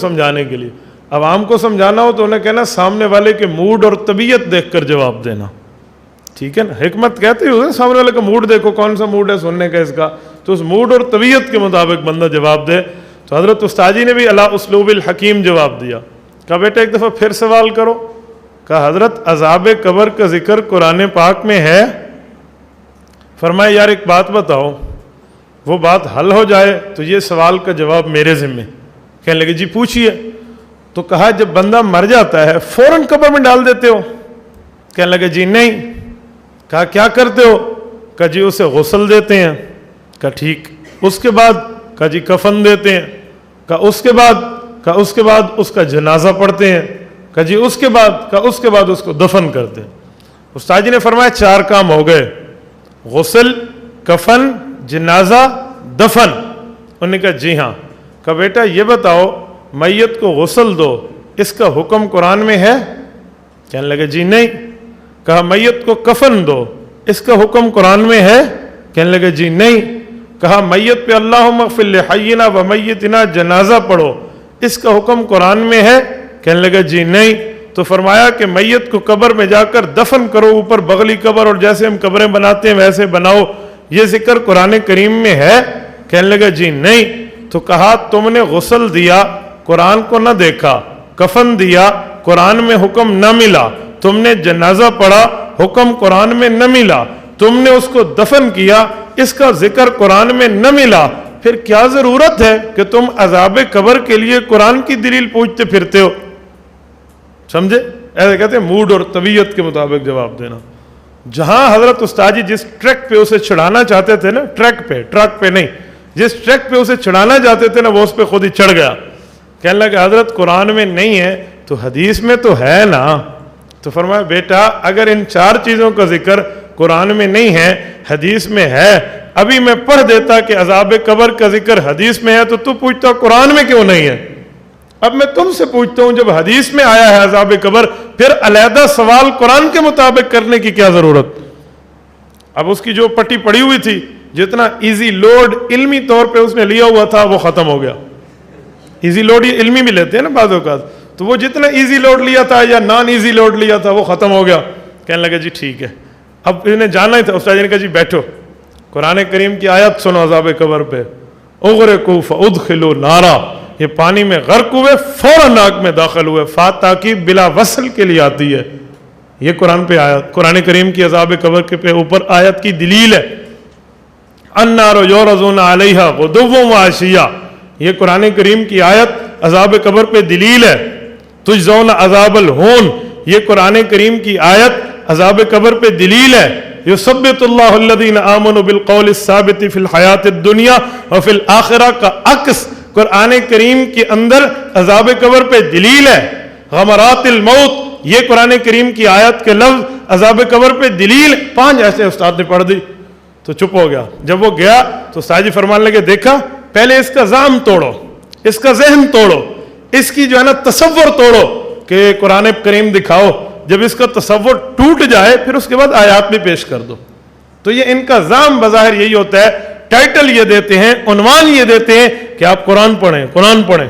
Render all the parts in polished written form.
سمجھانے کے لیے. عوام کو سمجھانا ہو تو انہیں کہنا سامنے والے کے موڈ اور طبیعت دیکھ کر جواب دینا. ٹھیک ہے نا, حکمت کہتے ہو سامنے والے کا موڈ دیکھو, کون سا موڈ ہے سننے کا اس کا, تو اس موڈ اور طبیعت کے مطابق بندہ جواب دے. تو حضرت استاد جی نے بھی علی اسلوب الحکیم جواب دیا. کہا بیٹا ایک دفعہ پھر سوال کرو. کہا حضرت عذاب قبر کا ذکر قرآن پاک میں ہے. فرمایا یار ایک بات بتاؤ, وہ بات حل ہو جائے تو یہ سوال کا جواب میرے ذمے. کہنے لگے جی پوچھیے. تو کہا جب بندہ مر جاتا ہے فوراً قبر میں ڈال دیتے ہو؟ کہنے لگے جی نہیں. کہا کیا کرتے ہو؟ کہا جی اسے غسل دیتے ہیں. کہا ٹھیک. اس کے بعد؟ کہا جی کفن دیتے ہیں. کہا اس کے بعد؟ کہا اس کے بعد اس کا جنازہ پڑھتے ہیں. کہا جی اس کے بعد؟ کہا اس کے بعد اس کو دفن کرتے ہیں. استاد جی نے فرمایا 4 کام ہو گئے, غسل, کفن, جنازہ, دفن. انہوں نے کہا جی ہاں. کہا بیٹا یہ بتاؤ میت کو غسل دو, اس کا حکم قرآن میں ہے؟ کہنے لگے جی نہیں. کہا میت کو کفن دو, اس کا حکم قرآن میں ہے؟ کہنے لگے جی نہیں. کہا میت پہ اللہم اغفر لحینا و میتنا جنازہ پڑھو, اس کا حکم قرآن میں ہے؟ کہنے لگے جی نہیں. تو فرمایا کہ میت کو قبر میں جا کر دفن کرو, اوپر بغلی قبر, اور جیسے ہم قبریں بناتے ہیں ویسے بناؤ, یہ ذکر قرآن کریم میں ہے؟ کہنے لگے جی نہیں. تو کہا تم نے غسل دیا, قرآن کو نہ دیکھا, کفن دیا, قرآن میں حکم نہ ملا, تم نے جنازہ پڑھا, حکم قرآن میں نہ ملا, تم نے اس کو دفن کیا, اس کا ذکر قرآن میں نہ ملا, پھر کیا ضرورت ہے کہ تم عذاب قبر کے لیے قرآن کی دلیل پوچھتے پھرتے ہو؟ سمجھے؟ ایسے کہتے ہیں موڈ اور طبیعت کے مطابق جواب دینا. جہاں حضرت استاد جی جس ٹریک پہ اسے چڑھانا چاہتے تھے نا, ٹرک پہ نہیں, جس ٹریک پہ اسے چڑھانا چاہتے تھے نا وہ اس پہ خود ہی چڑھ گیا. کہنے لگا حضرت قرآن میں نہیں ہے تو حدیث میں تو ہے نا. تو فرمایا بیٹا اگر ان 4 چیزوں کا ذکر قرآن میں نہیں ہے, حدیث میں ہے, ابھی میں پڑھ دیتا کہ عذاب قبر کا ذکر حدیث میں ہے, تو پوچھتا قرآن میں کیوں نہیں ہے؟ اب میں تم سے پوچھتا ہوں جب حدیث میں آیا ہے عذاب قبر, پھر علیحدہ سوال قرآن کے مطابق کرنے کی کیا ضرورت؟ اب اس کی جو پٹی پڑی ہوئی تھی, جتنا ایزی لوڈ علمی طور پہ اس نے لیا ہوا تھا وہ ختم ہو گیا. ایزی لوڈ یہ علمی بھی لیتے ہیں نا بعض اوقات, تو وہ جتنا ایزی لوڈ لیا تھا یا نان ایزی لوڈ لیا تھا وہ ختم ہو گیا. کہنے لگے جی ٹھیک ہے. اب انہیں جانا ہی تھا. استاد جی نے کہا جی بیٹھو, قرآن کریم کی آیت سنو عذاب قبر پہ. اغرقوا فادخلوا نارا, یہ پانی میں غرق ہوئے فوراً آگ میں داخل ہوئے. تاکید بلا وصل کے لیے آتی ہے. یہ قرآن پہ آیت, قرآن کریم کی عذاب قبر کے پہ اوپر آیت کی دلیل ہے. النار یعرضون علیہا غدوا وعشیا, یہ قرآن کریم کی آیت عذاب قبر پہ دلیل ہے. تجزون عذاب الہون, یہ قرآن کریم کی آیت عذاب قبر پہ دلیل ہے. یثبت اللہ الذین آمنوا بالقول الثابت فی الحیات الدنیا وفی الآخرہ کا عکس قرآن کریم کے اندر عذاب قبر پہ دلیل ہے. غمرات الموت, یہ قرآن کریم کی آیت کے لفظ عذاب قبر پہ دلیل. 5 ایسے استاد نے پڑھ دی تو چپ ہو گیا. جب وہ گیا تو استاد جی فرمانے لگے دیکھا پہلے اس کا ذہن توڑو, اس کا ذہن توڑو, اس کی جو ہے نا تصور توڑو کہ قرآن کریم دکھاؤ. جب اس کا تصور ٹوٹ جائے پھر اس کے بعد آیات بھی پیش کر دو. تو یہ ان کا ذہن بظاہر یہی ہوتا ہے, ٹائٹل یہ دیتے ہیں, عنوان یہ دیتے ہیں کہ آپ قرآن پڑھیں, قرآن پڑھیں.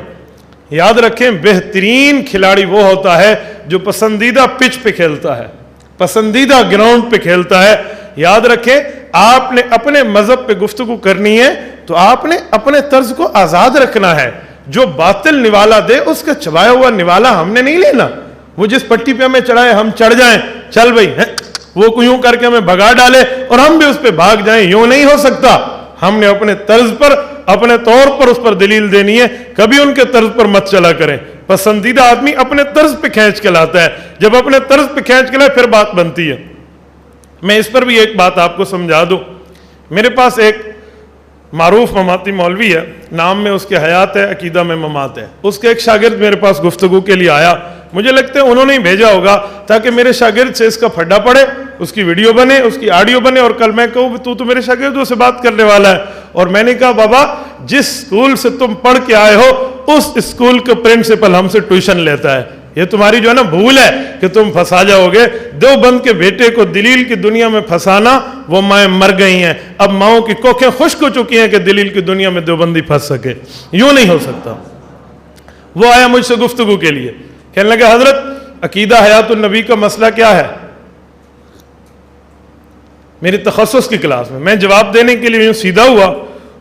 یاد رکھیں بہترین کھلاڑی وہ ہوتا ہے جو پسندیدہ پچ پہ کھیلتا ہے, پسندیدہ گراؤنڈ پہ کھیلتا ہے. یاد رکھیں آپ نے اپنے مذہب پہ گفتگو کرنی ہے تو آپ نے اپنے طرز کو آزاد رکھنا ہے. جو باطل نوالا دے اس کا چبایا ہوا نوالا ہم نے نہیں لینا. وہ جس پٹی پہ ہمیں چڑھائے ہم چڑھ جائیں, چل بھائی وہ یوں کر کے ہمیں بھگا ڈالے اور ہم بھی اس پہ بھاگ جائیں, یوں نہیں ہو سکتا. ہم نے اپنے طرز پر, اپنے طور پر اس پر دلیل دینی ہے. کبھی ان کے طرز پر مت چلا کریں. پسندیدہ آدمی اپنے طرز پہ کھینچ کے لاتا ہے, جب اپنے طرز پہ کھینچ کے لائے پھر بات بنتی ہے. میں اس پر بھی ایک بات آپ کو سمجھا دوں. میرے پاس ایک معروف مماتی مولوی ہے, نام میں اس کے حیات ہے, عقیدہ میں ممات ہے. اس کے ایک شاگرد میرے پاس گفتگو کے لیے آیا. مجھے لگتا ہے انہوں نے ہی بھیجا ہوگا تاکہ میرے شاگرد سے اس کا پھڈا پڑے, اس کی ویڈیو بنے, اس کی آڈیو بنے, اور کل میں کہوں تو میرے شاگردوں سے بات کرنے والا ہے. اور میں نے کہا بابا جس اسکول سے تم پڑھ کے آئے ہو اس اسکول کا پرنسپل ہم سے ٹیوشن لیتا ہے. یہ تمہاری جو ہے نا بھول ہے کہ تم پھنسا جاؤ گے. دیوبند کے بیٹے کو دلیل کی دنیا میں پھنسانا, وہ مائیں مر گئی ہیں, اب ماؤں کی کوکھیں خشک ہو چکی ہیں کہ دلیل کی دنیا میں دیوبندی پھنس سکے. یوں نہیں ہو سکتا. وہ آیا مجھ سے گفتگو کے لیے، کہنے لگا حضرت عقیدہ حیات النبی کا مسئلہ کیا ہے؟ میری تخصص کی کلاس میں جواب دینے کے لیے یوں سیدھا ہوا،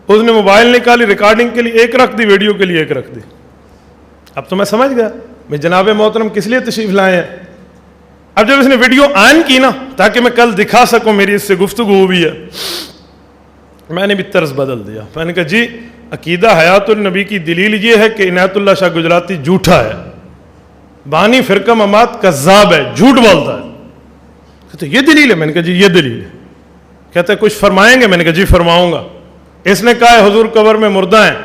اس نے موبائل نکالی، ریکارڈنگ کے لیے ایک رکھ دی، ویڈیو کے لیے ایک رکھ دی۔ اب تو میں سمجھ گیا میں جناب محترم کس لیے تشریف لائے ہیں۔ اب جب اس نے ویڈیو آن کی نا تاکہ میں کل دکھا سکوں میری اس سے گفتگو ہوئی ہے، میں نے بھی طرز بدل دیا، میں نے کہا جی عقیدہ حیات النبی کی دلیل یہ ہے کہ عنایت اللہ شاہ گجراتی جھوٹا ہے، بانی فرقہ ممات کذاب ہے، جھوٹ بولتا ہے۔ کہتے یہ دلیل ہے؟ میں نے کہا جی یہ دلیل ہے۔ کہتے کچھ فرمائیں گے؟ میں نے کہا جی فرماؤں گا۔ اس نے کہا ہے حضور قبر میں مردہ ہیں،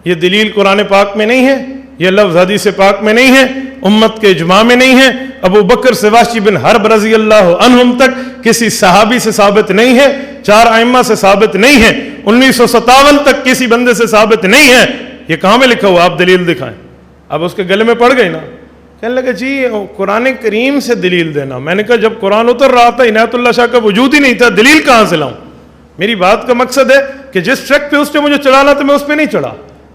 یہ دلیل قرآن پاک میں نہیں ہے، یہ لفظ حدیث پاک میں نہیں ہے، امت کے اجماع میں نہیں ہے، ابو بکر سے واشی بن حرب رضی اللہ عنہم تک کسی صحابی سے ثابت نہیں ہے، 4 ائمہ سے ثابت نہیں ہے، 1957 تک کسی بندے سے ثابت نہیں ہے، یہ کہاں میں لکھا ہوا؟ آپ دلیل دکھائیں۔ اب اس کے گلے میں پڑ گئی نا، کہنے لگا جی قرآن کریم سے دلیل دینا۔ میں نے کہا جب قرآن اتر رہا تھا عنایت اللہ شاہ کا وجود ہی نہیں تھا، دلیل کہاں سے لاؤں؟ میری بات کا مقصد ہے کہ جس ٹریک پہ اس نے مجھے چڑھانا تھا میں اس پہ نہیں چڑھا۔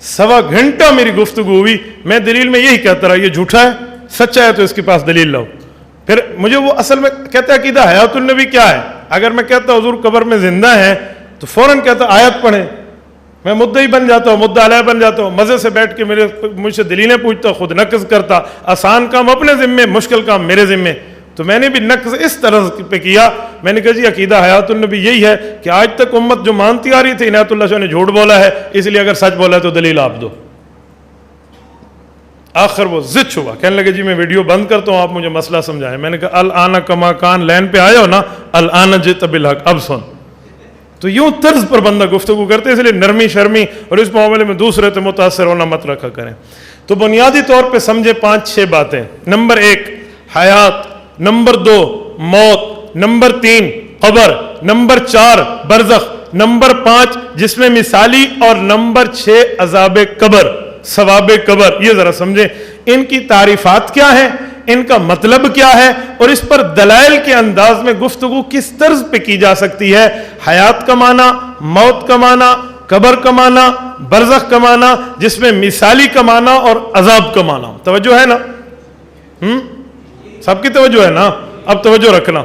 1.25 گھنٹہ میری گفتگو ہوئی، میں دلیل میں یہی کہتا رہا یہ جھوٹا ہے، سچا ہے تو اس کے پاس دلیل لاؤ۔ پھر مجھے وہ اصل میں کہتا ہے عقیدہ حیات النبی کیا ہے؟ اگر میں کہتا حضور قبر میں زندہ ہے تو فوراً کہتا آیت پڑھیں، میں مدعی بن جاتا ہوں، مدعا علیہ بن جاتا ہوں، مزے سے بیٹھ کے مجھ سے دلیلیں پوچھتا، خود نقض کرتا، آسان کام اپنے ذمے، مشکل کام میرے ذمے۔ تو میں نے بھی نقض اس طرح پہ کیا، میں نے کہا جی عقیدہ حیات النبی یہی ہے کہ آج تک امت جو مانتی آ رہی تھی عنایت اللہ شاہ نے جھوٹ بولا ہے، اس لیے اگر سچ بولا ہے تو دلیل آپ دو۔ آخر وہ زچ ہوا، کہنے لگے جی میں ویڈیو بند کرتا ہوں، آپ مجھے مسئلہ سمجھائیں۔ میں نے کہا الآن کما کان، لین پہ آئے ہو نا، الآن جئت بالحق، اب سن۔ تو یوں طرز پر بندہ گفتگو کرتے، اس لیے نرمی شرمی اور اس معاملے میں دوسرے سے متاثر ہونا مت رکھا کریں۔ تو بنیادی طور پہ سمجھے 5-6 باتیں۔ نمبر 1 حیات، نمبر 2 موت، نمبر 3 قبر، نمبر 4 برزخ، نمبر 5 جس میں مثالی، اور نمبر 6 عذاب قبر، ثواب قبر۔ یہ ذرا سمجھیں ان کی تعریفات کیا ہیں، ان کا مطلب کیا ہے، اور اس پر دلائل کے انداز میں گفتگو کس طرز پہ کی جا سکتی ہے۔ حیات کا معنی، موت کا معنی، قبر کا معنی، برزخ کا معنی، جس میں مثالی کا معنی اور عذاب کا معنی۔ توجہ ہے نا؟ سب کی توجہ ہے نا؟ اب توجہ رکھنا۔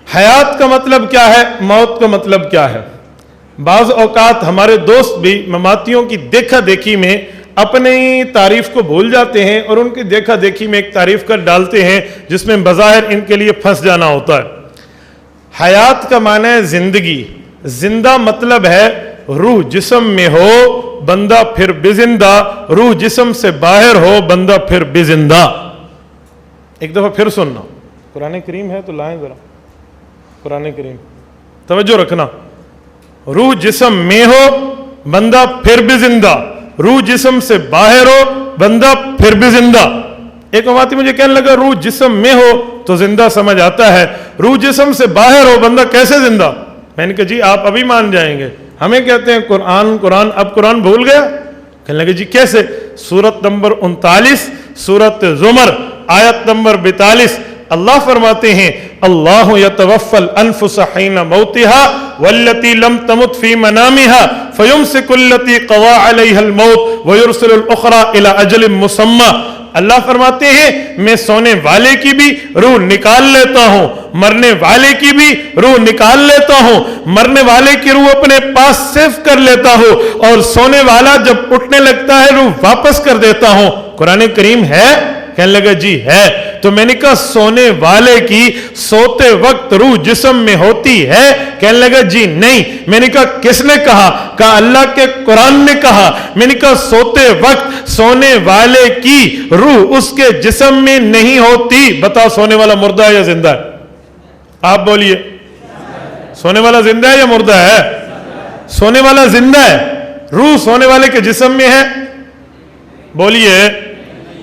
حیات کا مطلب کیا ہے، موت کا مطلب کیا ہے؟ بعض اوقات ہمارے دوست بھی مماتیوں کی دیکھا دیکھی میں اپنی تعریف کو بھول جاتے ہیں اور ان کی دیکھا دیکھی میں ایک تعریف کر ڈالتے ہیں جس میں بظاہر ان کے لیے پھنس جانا ہوتا ہے۔ حیات کا معنی ہے زندگی، زندہ مطلب ہے روح جسم میں ہو بندہ پھر بھی زندہ، روح جسم سے باہر ہو بندہ پھر بھی زندہ۔ ایک دفعہ پھر سننا، قرآن کریم ہے تو لائیں ذرا، قرآن کریم توجہ رکھنا۔ روح جسم میں ہو بندہ پھر بھی زندہ، روح جسم سے باہر ہو بندہ پھر بھی زندہ۔ ایک مواتی مجھے کہنے لگا روح جسم میں ہو تو زندہ سمجھ آتا ہے، روح جسم سے باہر ہو بندہ کیسے زندہ؟ میں نے کہا جی آپ ابھی مان جائیں گے، ہمیں کہتے ہیں قرآن قرآن، اب قرآن بھول گیا؟ کہنے لگے جی کیسے؟ سورت نمبر 39 سورت زمر آیت نمبر 42 اللہ فرماتے ہیں اللہ یتوفی الانفس حین موتها والتی لم تمت فی منامها فیمسک التی قضی علیها الموت ویرسل الاخرى الى اجل مسمى۔ اللہ فرماتے ہیں میں سونے والے کی بھی روح نکال لیتا ہوں، مرنے والے کی بھی روح نکال لیتا ہوں، مرنے والے کی روح اپنے پاس سیف کر لیتا ہوں، اور سونے والا جب اٹھنے لگتا ہے روح واپس کر دیتا ہوں۔ قرآن کریم ہے؟ کہنے لگا جی ہے۔ تو میں نے کہا سونے والے کی سوتے وقت روح جسم میں ہوتی ہے؟ کہنے لگا جی نہیں۔ میں نے کہا کس نے کہا؟ کہا اللہ کے قرآن نے کہا۔ میں نے کہا سوتے وقت سونے والے کی روح اس کے جسم میں نہیں ہوتی۔ بتاؤ سونے والا مردہ ہے یا زندہ ہے؟ آپ بولیے، سونے والا زندہ ہے یا مردہ ہے؟ سونے والا زندہ ہے، روح سونے والے کے جسم میں ہے؟ بولیے،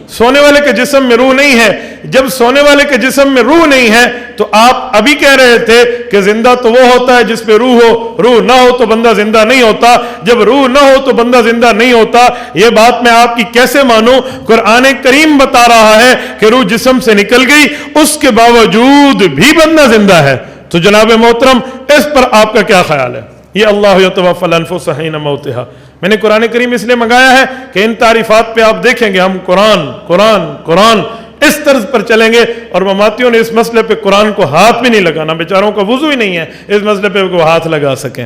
سونے والے کے جسم میں روح نہیں ہے۔ جب سونے والے کے جسم میں روح نہیں ہے تو آپ ابھی کہہ رہے تھے کہ زندہ تو وہ ہوتا ہے جس پہ روح ہو، روح نہ ہو تو بندہ زندہ نہیں ہوتا۔ جب روح نہ ہو تو بندہ زندہ نہیں ہوتا، یہ بات میں آپ کی کیسے مانوں؟ قرآن کریم بتا رہا ہے کہ روح جسم سے نکل گئی، اس کے باوجود بھی بندہ زندہ ہے۔ تو جناب محترم اس پر آپ کا کیا خیال ہے؟ یہ اللہ یتوفی الانفس حین موتها، میں نے قرآن کریم اس لیے منگایا ہے کہ ان تعریفات پہ آپ دیکھیں گے ہم قرآن قرآن قرآن اس طرز پر چلیں گے، اور مماتیوں نے اس مسئلے پہ قرآن کو ہاتھ بھی نہیں لگانا، بیچاروں کا وضو ہی نہیں ہے اس مسئلے پہ وہ ہاتھ لگا سکیں۔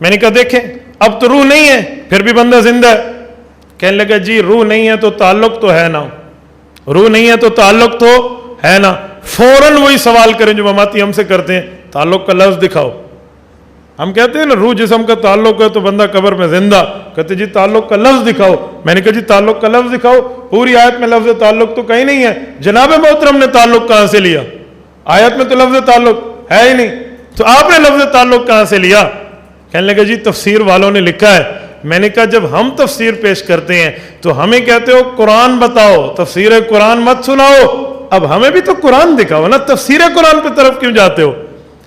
میں نے کہا دیکھیں اب تو روح نہیں ہے پھر بھی بندہ زندہ ہے۔ کہنے لگا جی روح نہیں ہے تو تعلق تو ہے نا، روح نہیں ہے تو تعلق تو ہے نا۔ فوراً وہی سوال کریں جو مماتی ہم سے کرتے ہیں، تعلق کا لفظ دکھاؤ۔ ہم کہتے ہیں نا روح جسم کا تعلق ہے تو بندہ قبر میں زندہ، کہتے جی تعلق کا لفظ دکھاؤ۔ میں نے کہا جی تعلق کا لفظ دکھاؤ، پوری آیت میں لفظ تعلق تو کہیں نہیں ہے، جناب محترم نے تعلق کہاں سے لیا؟ آیت میں تو لفظ تعلق ہے ہی نہیں، تو آپ نے لفظ تعلق کہاں سے لیا؟ کہنے لگا جی تفسیر والوں نے لکھا ہے۔ میں نے کہا جب ہم تفسیر پیش کرتے ہیں تو ہمیں کہتے ہو قرآن بتاؤ، تفسیر قرآن مت سناؤ، اب ہمیں بھی تو قرآن دکھاؤ نا، تفسیر قرآن پہ طرف کیوں جاتے ہو؟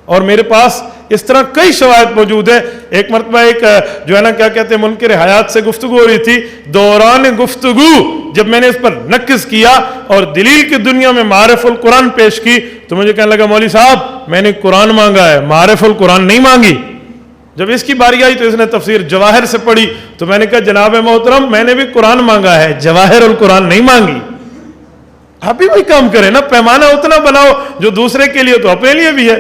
اور میرے پاس اس طرح کئی شواہد موجود ہے۔ ایک مرتبہ ایک جو ہے نا کیا کہتے ہیں منکر حیات سے گفتگو ہو رہی تھی، دوران گفتگو جب میں نے اس پر نقص کیا اور دلیل کی دنیا میں معارف القرآن پیش کی تو مجھے کہنے لگا مولوی صاحب میں نے قرآن مانگا ہے، معارف القرآن نہیں مانگی۔ جب اس کی باری آئی تو اس نے تفسیر جواہر سے پڑھی تو میں نے کہا جناب محترم میں نے بھی قرآن مانگا ہے، جواہر القرآن نہیں مانگی۔ آپ بھی وہی کام کریں نا، پیمانہ اتنا بناؤ جو دوسرے کے لیے تو اپنے لیے بھی ہے۔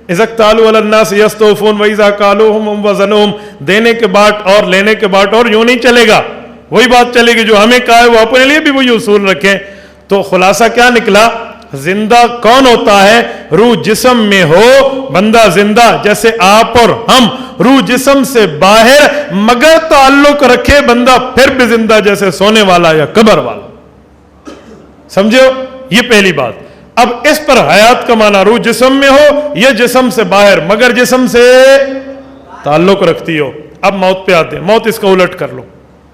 اذا اکتالوا علی الناس یستوفون واذا کالوہم وزنوہم، دینے کے بات اور لینے کے بات اور یوں نہیں چلے گا، وہی بات چلے گی جو ہمیں کہا ہے وہ اپنے لیے بھی وہی اصول رکھیں۔ تو خلاصہ کیا نکلا؟ زندہ کون ہوتا ہے؟ روح جسم میں ہو بندہ زندہ، جیسے آپ اور ہم روح جسم سے باہر مگر تعلق رکھے بندہ پھر بھی زندہ، جیسے سونے والا یا قبر والا۔ سمجھو یہ پہلی بات۔ اب اس پر حیات کا معنی روح جسم میں ہو یا جسم سے باہر مگر جسم سے تعلق رکھتی ہو۔ اب موت پہ آتے ہیں، موت اس کا الٹ کر لو،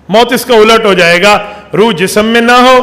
موت اس کا الٹ ہو جائے گا، روح جسم میں نہ ہو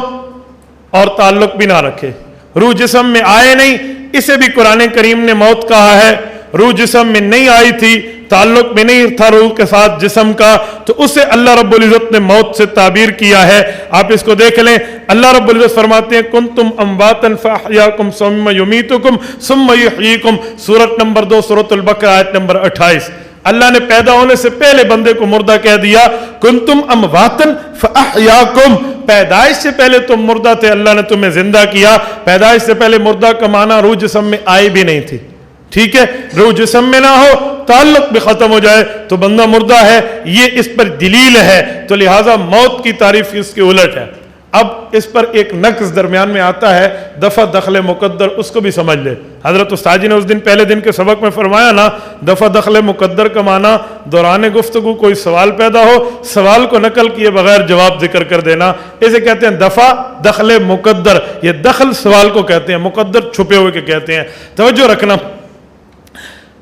اور تعلق بھی نہ رکھے، روح جسم میں آئے نہیں، اسے بھی قرآن کریم نے موت کہا ہے۔ روح جسم میں نہیں آئی تھی، تعلق میں نہیں تھا روح کے ساتھ جسم کا، تو اسے اللہ رب العزت نے موت سے تعبیر کیا ہے۔ آپ اس کو دیکھ لیں، اللہ رب العزت فرماتے ہیں کنتم امواتا فاحیاکم ثم یمیتکم ثم یحییکم، سورۃ نمبر 2 سورۃ البقرہ آیت نمبر 28۔ اللہ نے پیدا ہونے سے پہلے بندے کو مردہ کہہ دیا، کنتم امواتا فاحیاکم، پیدائش سے پہلے تم مردہ تھے، اللہ نے تمہیں زندہ کیا۔ پیدائش سے پہلے مردہ کا معنی روح جسم میں آئی بھی نہیں تھی، ٹھیک ہے؟ روح جسم میں نہ ہو، تعلق بھی ختم ہو جائے تو بندہ مردہ ہے، یہ اس پر دلیل ہے، تو لہٰذا موت کی تعریف اس کے الٹ ہے۔ اب اس پر ایک نقص درمیان میں آتا ہے، دفع دخل مقدر، اس کو بھی سمجھ لے۔ حضرت استاد جی نے اس دن پہلے دن کے سبق میں فرمایا نا، دفع دخل مقدر کا معنی دوران گفتگو کوئی سوال پیدا ہو، سوال کو نقل کیے بغیر جواب ذکر کر دینا، اسے کہتے ہیں دفع دخل مقدر۔ یہ دخل سوال کو کہتے ہیں، مقدر چھپے ہوئے کے کہتے ہیں۔ توجہ رکھنا،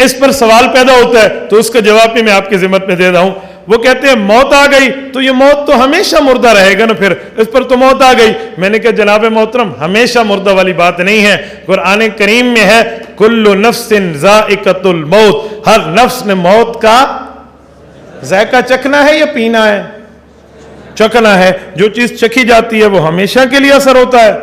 اس پر سوال پیدا ہوتا ہے تو اس کا جواب بھی میں آپ کی ذمت میں دے رہا ہوں۔ وہ کہتے ہیں موت آ گئی تو یہ موت تو ہمیشہ مردہ رہے گا نا، پھر اس پر تو موت آ گئی۔ میں نے کہا جناب محترم ہمیشہ مردہ والی بات نہیں ہے، قرآن کریم میں ہے کل نفس ذائقۃ الموت، ہر نفس نے موت کا ذائقہ چکھنا ہے یا پینا ہے؟ چکھنا ہے۔ جو چیز چکھی جاتی ہے وہ ہمیشہ کے لیے اثر ہوتا ہے،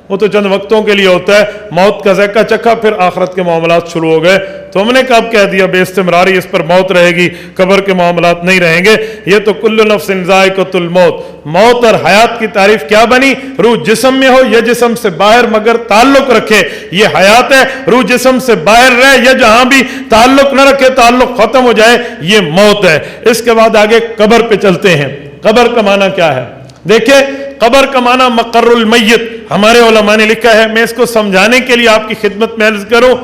وہ تو چند وقتوں کے لیے ہوتا ہے۔ موت کا ذائقہ چکھا پھر آخرت کے معاملات شروع ہو گئے، تو ہم نے کب کہہ دیا بے استمراری اس پر موت رہے گی، قبر کے معاملات نہیں رہیں گے۔ یہ تو کل نفس ذائقۃ الموت، موت اور حیات کی تعریف کیا بنی؟ روح جسم میں ہو یا جسم سے باہر مگر تعلق رکھے، یہ حیات ہے۔ روح جسم سے باہر رہے یا جہاں بھی تعلق نہ رکھے، تعلق ختم ہو جائے، یہ موت ہے۔ اس کے بعد آگے قبر پہ چلتے ہیں۔ قبر کا معنی کیا ہے؟ دیکھیں قبر کا معنی مقر المیت، ہمارے علماء نے لکھا ہے، میں اس کو سمجھانے کے لیے آپ کی خدمت میں عرض کروں،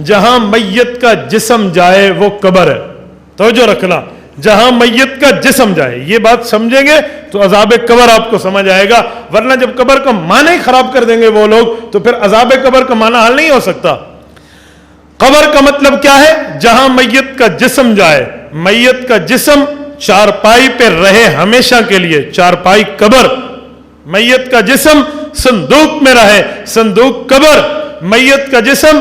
جہاں میت کا جسم جائے وہ قبر ہے۔ توجہ رکھنا، جہاں میت کا جسم جائے، یہ بات سمجھیں گے تو عذاب قبر آپ کو سمجھ آئے گا، ورنہ جب قبر کا معنی ہی خراب کر دیں گے وہ لوگ تو پھر عذاب قبر کا معنی حل نہیں ہو سکتا۔ قبر کا مطلب کیا ہے؟ جہاں میت کا جسم جائے، میت کا جسم چارپائی پہ رہے ہمیشہ کے لیے، چارپائی قبر، میت کا جسم صندوق میں رہے، صندوق قبر، میت کا جسم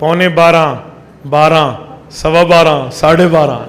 11:45, 12, 12:15, 12:30,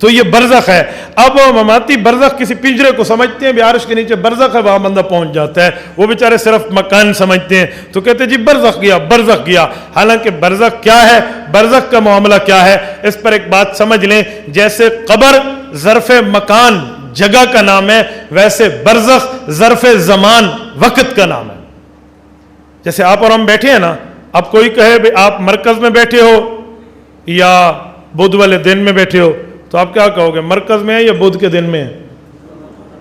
تو یہ برزخ ہے. اب مماتی برزخ کسی پنجرے کو سمجھتے ہیں بھی عرش کے نیچے برزخ ہے, وہاں بندہ پہنچ جاتا ہے. وہ بیچارے صرف مکان سمجھتے ہیں تو کہتے ہیں جی برزخ گیا برزخ گیا. حالانکہ برزخ کیا ہے, برزخ کا معاملہ کیا ہے, اس پر ایک بات سمجھ لیں. جیسے قبر ظرف مکان جگہ کا نام ہے, ویسے برزخ ظرف زمان وقت کا نام ہے. جیسے آپ اور ہم بیٹھے ہیں نا, اب کوئی کہے بھی آپ مرکز میں بیٹھے ہو یا بدھ والے دن میں بیٹھے ہو, تو آپ کیا کہو گے, مرکز میں ہے یا بدھ کے دن میں ہے؟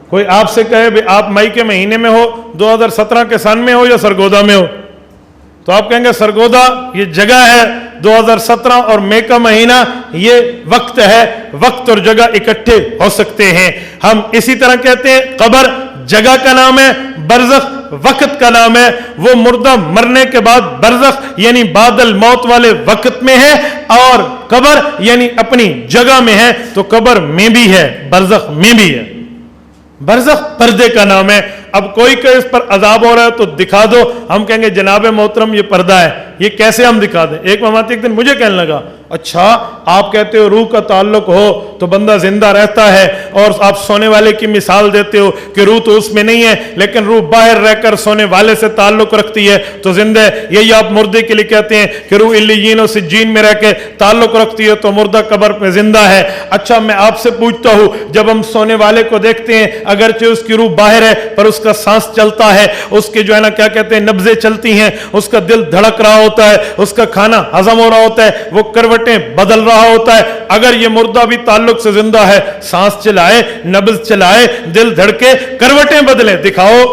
کوئی آپ سے کہے بھی آپ مئی کے مہینے میں ہو, 2017 کے سن میں ہو یا سرگودا میں ہو, تو آپ کہیں گے سرگودا یہ جگہ ہے, 2017 اور مئی کا مہینہ یہ وقت ہے. وقت اور جگہ اکٹھے ہو سکتے ہیں. ہم اسی طرح کہتے ہیں قبر جگہ کا نام ہے, برزخ وقت کا نام ہے. وہ مردہ مرنے کے بعد برزخ یعنی بعد الموت والے وقت میں ہے, اور قبر یعنی اپنی جگہ میں ہے. تو قبر میں بھی ہے, برزخ میں بھی ہے. برزخ پردے کا نام ہے. اب کوئی کہ اس پر عذاب ہو رہا ہے تو دکھا دو, ہم کہیں گے جناب محترم یہ پردہ ہے, یہ کیسے ہم دکھا دیں. ایک مماتی ایک دن مجھے کہنے لگا, اچھا آپ کہتے ہو روح کا تعلق ہو تو بندہ زندہ رہتا ہے, اور آپ سونے والے کی مثال دیتے ہو کہ روح تو اس میں نہیں ہے لیکن روح باہر رہ کر سونے والے سے تعلق رکھتی ہے تو زندہ ہے. یہی آپ مردے کے لیے کہتے ہیں کہ روح علیین و سجین میں رہ کے تعلق رکھتی ہے تو مردہ قبر پہ زندہ ہے. اچھا میں آپ سے پوچھتا ہوں, جب ہم سونے والے کو دیکھتے ہیں اگرچہ اس کی روح باہر ہے پر اس کا سانس چلتا ہے, اس کے جو ہے نا کیا کہتے ہیں نبضیں چلتی ہیں, اس کا دل دھڑک رہا ہوتا ہے, اس کا کھانا ہضم ہو رہا ہوتا ہے, وہ کروٹیں بدل رہا ہوتا ہے. اگر یہ مردہ بھی تعلق سے زندہ ہے, سانس چلائے, نبض چلائے, دل دھڑکے, کروٹیں بدلے, دکھاؤ.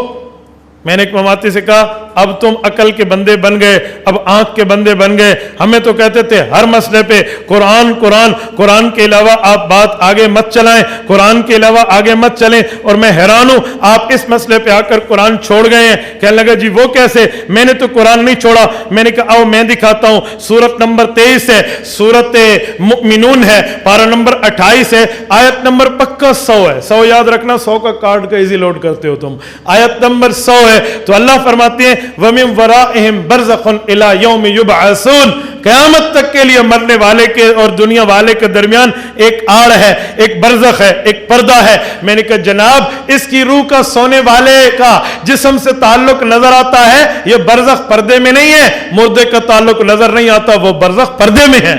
میں نے ایک مماتی سے کہا اب تم عقل کے بندے بن گئے, اب آنکھ کے بندے بن گئے. ہمیں تو کہتے تھے ہر مسئلے پہ قرآن قرآن, قرآن کے علاوہ آپ بات آگے مت چلائیں, قرآن کے علاوہ آگے مت چلیں. اور میں حیران ہوں آپ اس مسئلے پہ آ کر قرآن چھوڑ گئے ہیں. کہنے لگا جی وہ کیسے, میں نے تو قرآن نہیں چھوڑا. میں نے کہا آؤ میں دکھاتا ہوں. سورت نمبر 23 ہے, سورت مؤمنون ہے, پارہ نمبر 28 ہے, آیت نمبر پکا 100 ہے. 100 یاد رکھنا, 100 کا کارڈ کا ایزی لوڈ کرتے ہو تم. آیت نمبر 100 ہے. تو اللہ فرماتے ہیں وَمِن وَرَائِهِمْ بَرْزَخٌ إِلَى يَوْمِ يُبْعَثُونَ, قیامت تک کے لیے مرنے والے کے اور دنیا والے کے درمیان ایک آڑ ہے, ایک برزخ ہے, ایک پردہ ہے. میں نے کہا جناب اس کی روح کا سونے والے کا جسم سے تعلق نظر آتا ہے, یہ برزخ پردے میں نہیں ہے. مردے کا تعلق نظر نہیں آتا, وہ برزخ پردے میں ہے.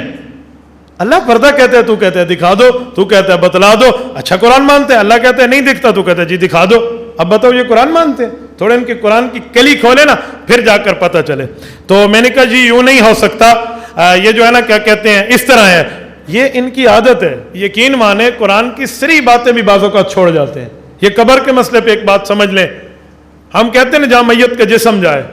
اللہ پردہ کہتے ہیں, تو کہتے ہیں دکھا دو, تو کہتا ہے بتلا دو. اچھا قرآن مانتے ہیں, اللہ کہتے ہیں نہیں دکھتا, تو کہتا ہے جی دکھا دو. اب بتاؤ یہ قرآن مانتے ہیں؟ تھوڑے ان کی قرآن کی کلی کھولے نا, پھر جا کر پتہ چلے. تو میں نے کہا جی یوں نہیں ہو سکتا, یہ جو ہے نا کیا کہتے ہیں اس طرح ہے. یہ ان کی عادت ہے, یقین مانے قرآن کی سری باتیں بھی بعضوں کا چھوڑ جاتے ہیں. یہ قبر کے مسئلے پہ ایک بات سمجھ لیں, ہم کہتے ہیں نا جہاں میت کا جسم جائے,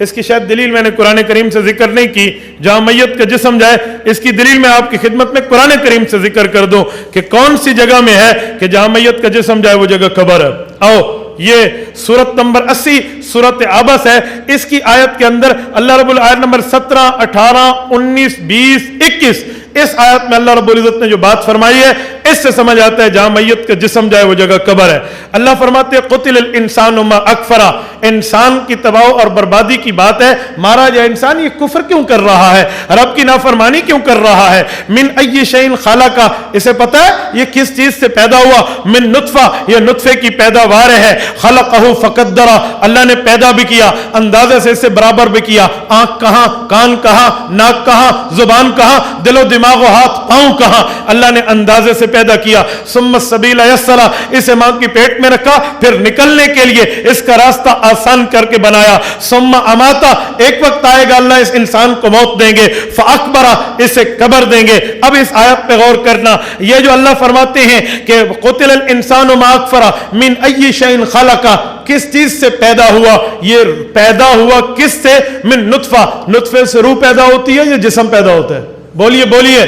اس کی شاید دلیل میں نے قرآن کریم سے ذکر نہیں کی. جہاں میت کا جسم جائے اس کی دلیل میں آپ کی خدمت میں قرآن کریم سے ذکر کر دوں کہ کون سی جگہ میں ہے کہ جہاں میت کا جسم جائے وہ جگہ قبر ہے. آؤ یہ سورت نمبر 80 سورت عبس ہے. اس کی آیت کے اندر اللہ رب العالمین نمبر 17 18 19 20 21 اس آیت میں اللہ رب العزت نے جو بات فرمائی ہے اس سے سمجھ آتا ہے جہاں میت کا جسم جائے وہ جگہ قبر ہے. اللہ فرماتے ہیں قتل الانسان ما اکفرا, انسان کی تباہ اور بربادی کی بات ہے. مارا جائے انسان, یہ کفر کیوں کر رہا ہے, رب کی نافرمانی کیوں کر رہا ہے. من ای شیء خلقہ, اسے پتہ ہے یہ کس چیز سے پیدا ہوا. من نطفہ, یہ نطفے کی پیداوار ہے. خلقہ فقدرہ, اللہ نے پیدا بھی کیا, اندازے سے اسے برابر بھی کیا. آنکھ کہاں, کان کہاں, ناک کہاں, زبان کہاں, دل و دماغ و ہاتھ پاؤں کہاں, اللہ نے اندازے سے پیدا کیا. ثم السبیل یسرا, اسے ماں کی پیٹ میں رکھا, پھر نکلنے کے لیے اس کا راستہ آسان کر کے بنایا. ثم اماتا, ایک وقت آئے گا اللہ اس انسان کو موت دیں گے. فاکبرا, اسے قبر دیں گے. اب اس آیت پہ غور کرنا, یہ جو اللہ فرماتے ہیں کہ قتل الانسان ما اکفرا من ای شیء خلقہ, کس چیز سے پیدا ہوا, یہ پیدا ہوا کس سے, من نطفہ, نطفے سے روح پیدا ہوتی ہے یا جسم پیدا ہوتا ہے, بولیے بولیے,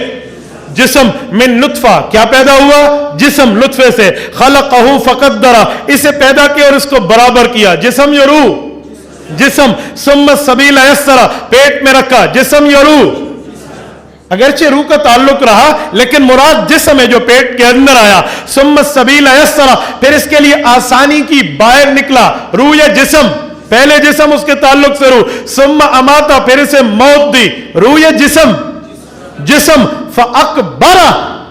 جسم. من نطفہ, کیا پیدا ہوا, جسم, نطفے سے. خلقہ فقدرہ, اسے پیدا کیا اور اس کو برابر کیا. جسم یا روح, جسم. ثم السبیل یسرا, پیٹ میں رکھا, جسم یا روح, اگرچہ روح کا تعلق رہا لیکن مراد جسم ہے جو پیٹ کے اندر آیا. ثم السبیل یسرا, پھر اس کے لیے آسانی کی باہر نکلا, روح یا جسم, پہلے جسم اس کے تعلق سے روح. ثم اماتا, پھر اسے موت دی, روح یا جسم, جسم. فاکبرہ,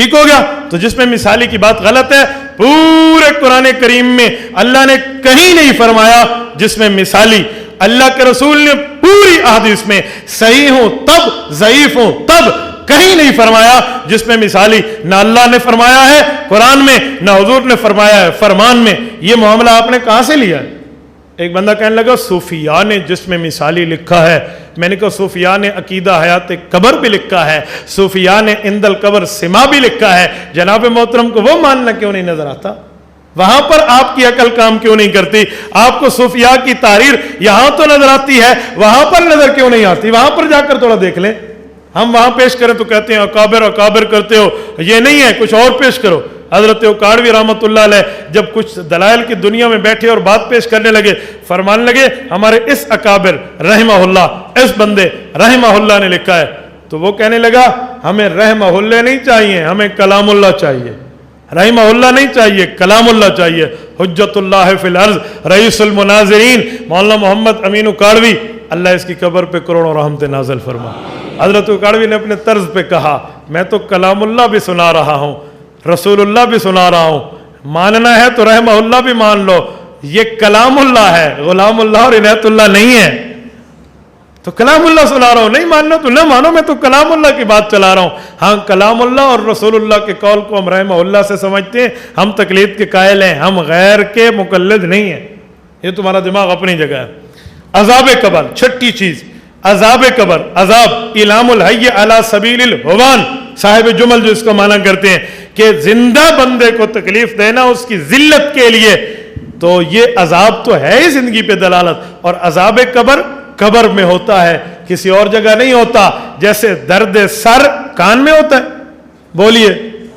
ٹھیک ہو گیا؟ تو جس میں مثالی کی بات غلط ہے، پورے قرآن کریم میں اللہ نے کہیں نہیں فرمایا جس میں مثالی. اللہ کے رسول نے پوری احادیث میں صحیح ہوں تب، ضعیف ہوں تب، کہیں نہیں فرمایا جس میں مثالی. نہ اللہ نے فرمایا ہے قرآن میں، نہ حضور نے فرمایا ہے فرمان میں. یہ معاملہ آپ نے کہاں سے لیا ہے؟ ایک بندہ کہنے لگا صوفیاء نے جس میں مثالی لکھا ہے. میں نے کہا صوفیاء نے عقیدہ حیات قبر بھی لکھا ہے، صوفیاء نے عند القبر سما بھی لکھا ہے. جناب محترم کو وہ ماننا کیوں نہیں نظر آتا؟ وہاں پر آپ کی عقل کام کیوں نہیں کرتی؟ آپ کو صوفیاء کی تحریر یہاں تو نظر آتی ہے، وہاں پر نظر کیوں نہیں آتی؟ وہاں پر جا کر تھوڑا دیکھ لیں. ہم وہاں پیش کریں تو کہتے ہیں اکابر اکابر کرتے ہو، یہ نہیں ہے، کچھ اور پیش کرو. حضرت اکاڑوی رحمۃ اللہ علیہ جب کچھ دلائل کی دنیا میں بیٹھے اور بات پیش کرنے لگے، فرمانے لگے ہمارے اس اکابر رحمہ اللہ، اس بندے رحمہ اللہ نے لکھا ہے. تو وہ کہنے لگا ہمیں رحمہ اللہ نہیں چاہیے، ہمیں کلام اللہ چاہیے. رحمہ اللہ نہیں چاہیے، کلام اللہ چاہیے. حجت اللہ فی الارض رئیس المناظرین مولانا محمد امین اکاڑوی، اللہ اس کی قبر پہ کروڑوں رحمت نازل فرما. حضرت اکاڑوی نے اپنے طرز پہ کہا میں تو کلام اللہ بھی سنا رہا ہوں، رسول اللہ بھی سنا رہا ہوں، ماننا ہے تو رحمہ اللہ بھی مان لو. یہ کلام اللہ ہے، غلام اللہ اور عنایت اللہ نہیں ہے. تو کلام اللہ سنا رہا ہوں، نہیں ماننا تو نہ مانو، میں تو کلام اللہ کی بات چلا رہا ہوں. ہاں کلام اللہ اور رسول اللہ کے قول کو ہم رحمہ اللہ سے سمجھتے ہیں، ہم تقلید کے قائل ہیں، ہم غیر کے مقلد نہیں ہیں. یہ تمہارا دماغ اپنی جگہ ہے. عذاب قبر، چھٹی چیز عذاب قبر. عذاب اعلام الحی علی سبیل الہوان، صاحب جمل جو اس کا معنی کرتے ہیں کہ زندہ بندے کو تکلیف دینا اس کی ذلت کے لیے، تو یہ عذاب تو ہے ہی زندگی پہ دلالت. اور عذاب قبر قبر میں ہوتا ہے، کسی اور جگہ نہیں ہوتا. جیسے درد سر کان میں ہوتا ہے، بولیے،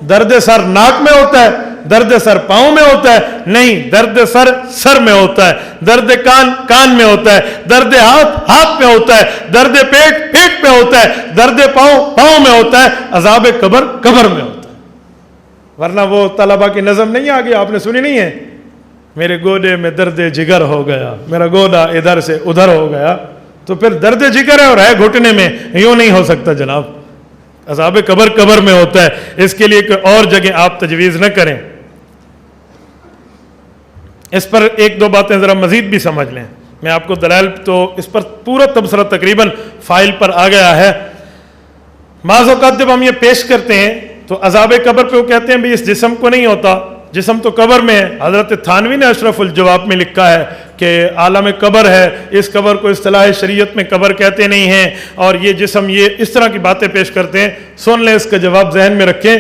درد سر ناک میں ہوتا ہے، درد سر پاؤں میں ہوتا ہے؟ نہیں، درد سر سر میں ہوتا ہے، درد کان کان میں ہوتا ہے، درد ہاتھ ہاتھ میں ہوتا ہے، درد پیٹ پیٹ میں ہوتا ہے، درد پاؤں پاؤں میں ہوتا ہے. عذاب قبر قبر میں ہوتا ہے. ورنہ وہ طلبہ کی نظم نہیں آ گئی، آپ نے سنی نہیں ہے؟ میرے گودے میں درد جگر ہو گیا، میرا گودا ادھر سے ادھر ہو گیا. تو پھر درد جگر ہے اور ہے گھٹنے میں، یوں نہیں ہو سکتا جناب. عذاب قبر قبر میں ہوتا ہے. اس کے لیے کوئی اور جگہ آپ تجویز نہ کریں. اس پر ایک دو باتیں ذرا مزید بھی سمجھ لیں. میں آپ کو دلائل تو اس پر پورا تبصرہ تقریباً فائل پر آ گیا ہے. بعض اوقات جب ہم یہ پیش کرتے ہیں تو عذاب قبر پہ وہ کہتے ہیں بھئی اس جسم کو نہیں ہوتا، جسم تو قبر میں ہے. حضرت تھانوی نے اشرف الجواب میں لکھا ہے کہ عالم قبر ہے، اس قبر کو اصطلاح شریعت میں قبر کہتے نہیں ہیں، اور یہ جسم، یہ اس طرح کی باتیں پیش کرتے ہیں. سن لیں، اس کا جواب ذہن میں رکھیں.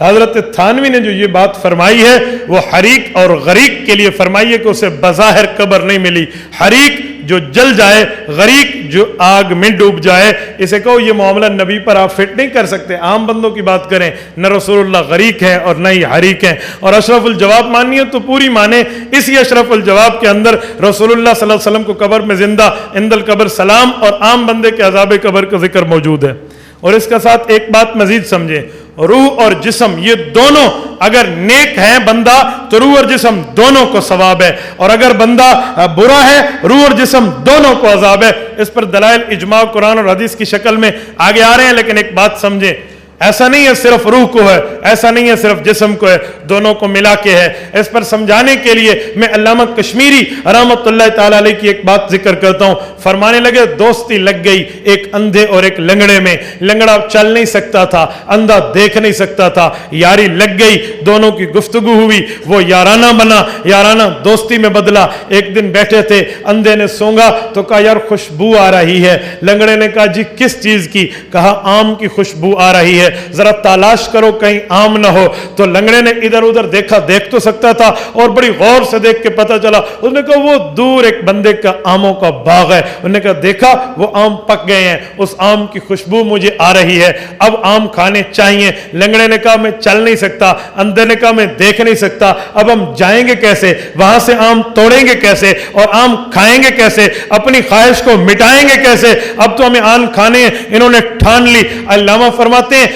حضرت تھانوی نے جو یہ بات فرمائی ہے وہ حریق اور غریق کے لیے فرمائی ہے کہ اسے بظاہر قبر نہیں ملی. حریق جو جل جائے، غریق جو آگ میں ڈوب جائے. اسے کہو یہ معاملہ نبی پر آپ فٹ نہیں کر سکتے، عام بندوں کی بات کریں. نہ رسول اللہ غریق ہیں اور نہ ہی حریق ہیں. اور اشرف الجواب ماننی ہے تو پوری مانے. اسی اشرف الجواب کے اندر رسول اللہ صلی اللہ علیہ وسلم کو قبر میں زندہ، عند القبر سلام، اور عام بندے کے عذاب قبر کا ذکر موجود ہے. اور اس کے ساتھ ایک بات مزید سمجھیں، روح اور جسم یہ دونوں اگر نیک ہیں بندہ تو روح اور جسم دونوں کو ثواب ہے، اور اگر بندہ برا ہے روح اور جسم دونوں کو عذاب ہے. اس پر دلائل اجماع قرآن اور حدیث کی شکل میں آگے آ رہے ہیں. لیکن ایک بات سمجھیں، ایسا نہیں ہے صرف روح کو ہے، ایسا نہیں ہے صرف جسم کو ہے، دونوں کو ملا کے ہے. اس پر سمجھانے کے لیے میں علامہ کشمیری رحمۃ اللہ تعالی علیہ کی ایک بات ذکر کرتا ہوں. فرمانے لگے دوستی لگ گئی ایک اندھے اور ایک لنگڑے میں. لنگڑا چل نہیں سکتا تھا، اندھا دیکھ نہیں سکتا تھا. یاری لگ گئی، دونوں کی گفتگو ہوئی، وہ یارانہ بنا، یارانہ دوستی میں بدلا. ایک دن بیٹھے تھے، اندھے نے سونگا تو کہا یار خوشبو آ رہی ہے. لنگڑے نے کہا جی کس چیز کی؟ کہا آم کی خوشبو آ رہی ہے، ذرا تلاش کرو کہیں آم نہ ہو. تو لنگڑے نے ادھر ادھر دیکھا، دیکھ تو سکتا تھا، اور بڑی غور سے دیکھ کے پتا چلا. اس نے کہا وہ دور ایک بندے کا آموں کا باغ ہے. انہوں نے کہا دیکھا وہ آم پک گئے ہیں، اس آم کی خوشبو مجھے آ رہی ہے، اب آم کھانے چاہیے. لنگڑے نے کہا میں چل نہیں سکتا، اندھے نے کہا میں دیکھ نہیں سکتا، اب ہم جائیں گے کیسے؟ وہاں سے آم توڑیں گے کیسے؟ اور آم کھائیں گے کیسے؟ اپنی خواہش کو مٹائیں گے کیسے؟ اب تو ہمیں آم کھانے ہیں. انہوں نے ٹھان لی. علامہ فرماتے ہیں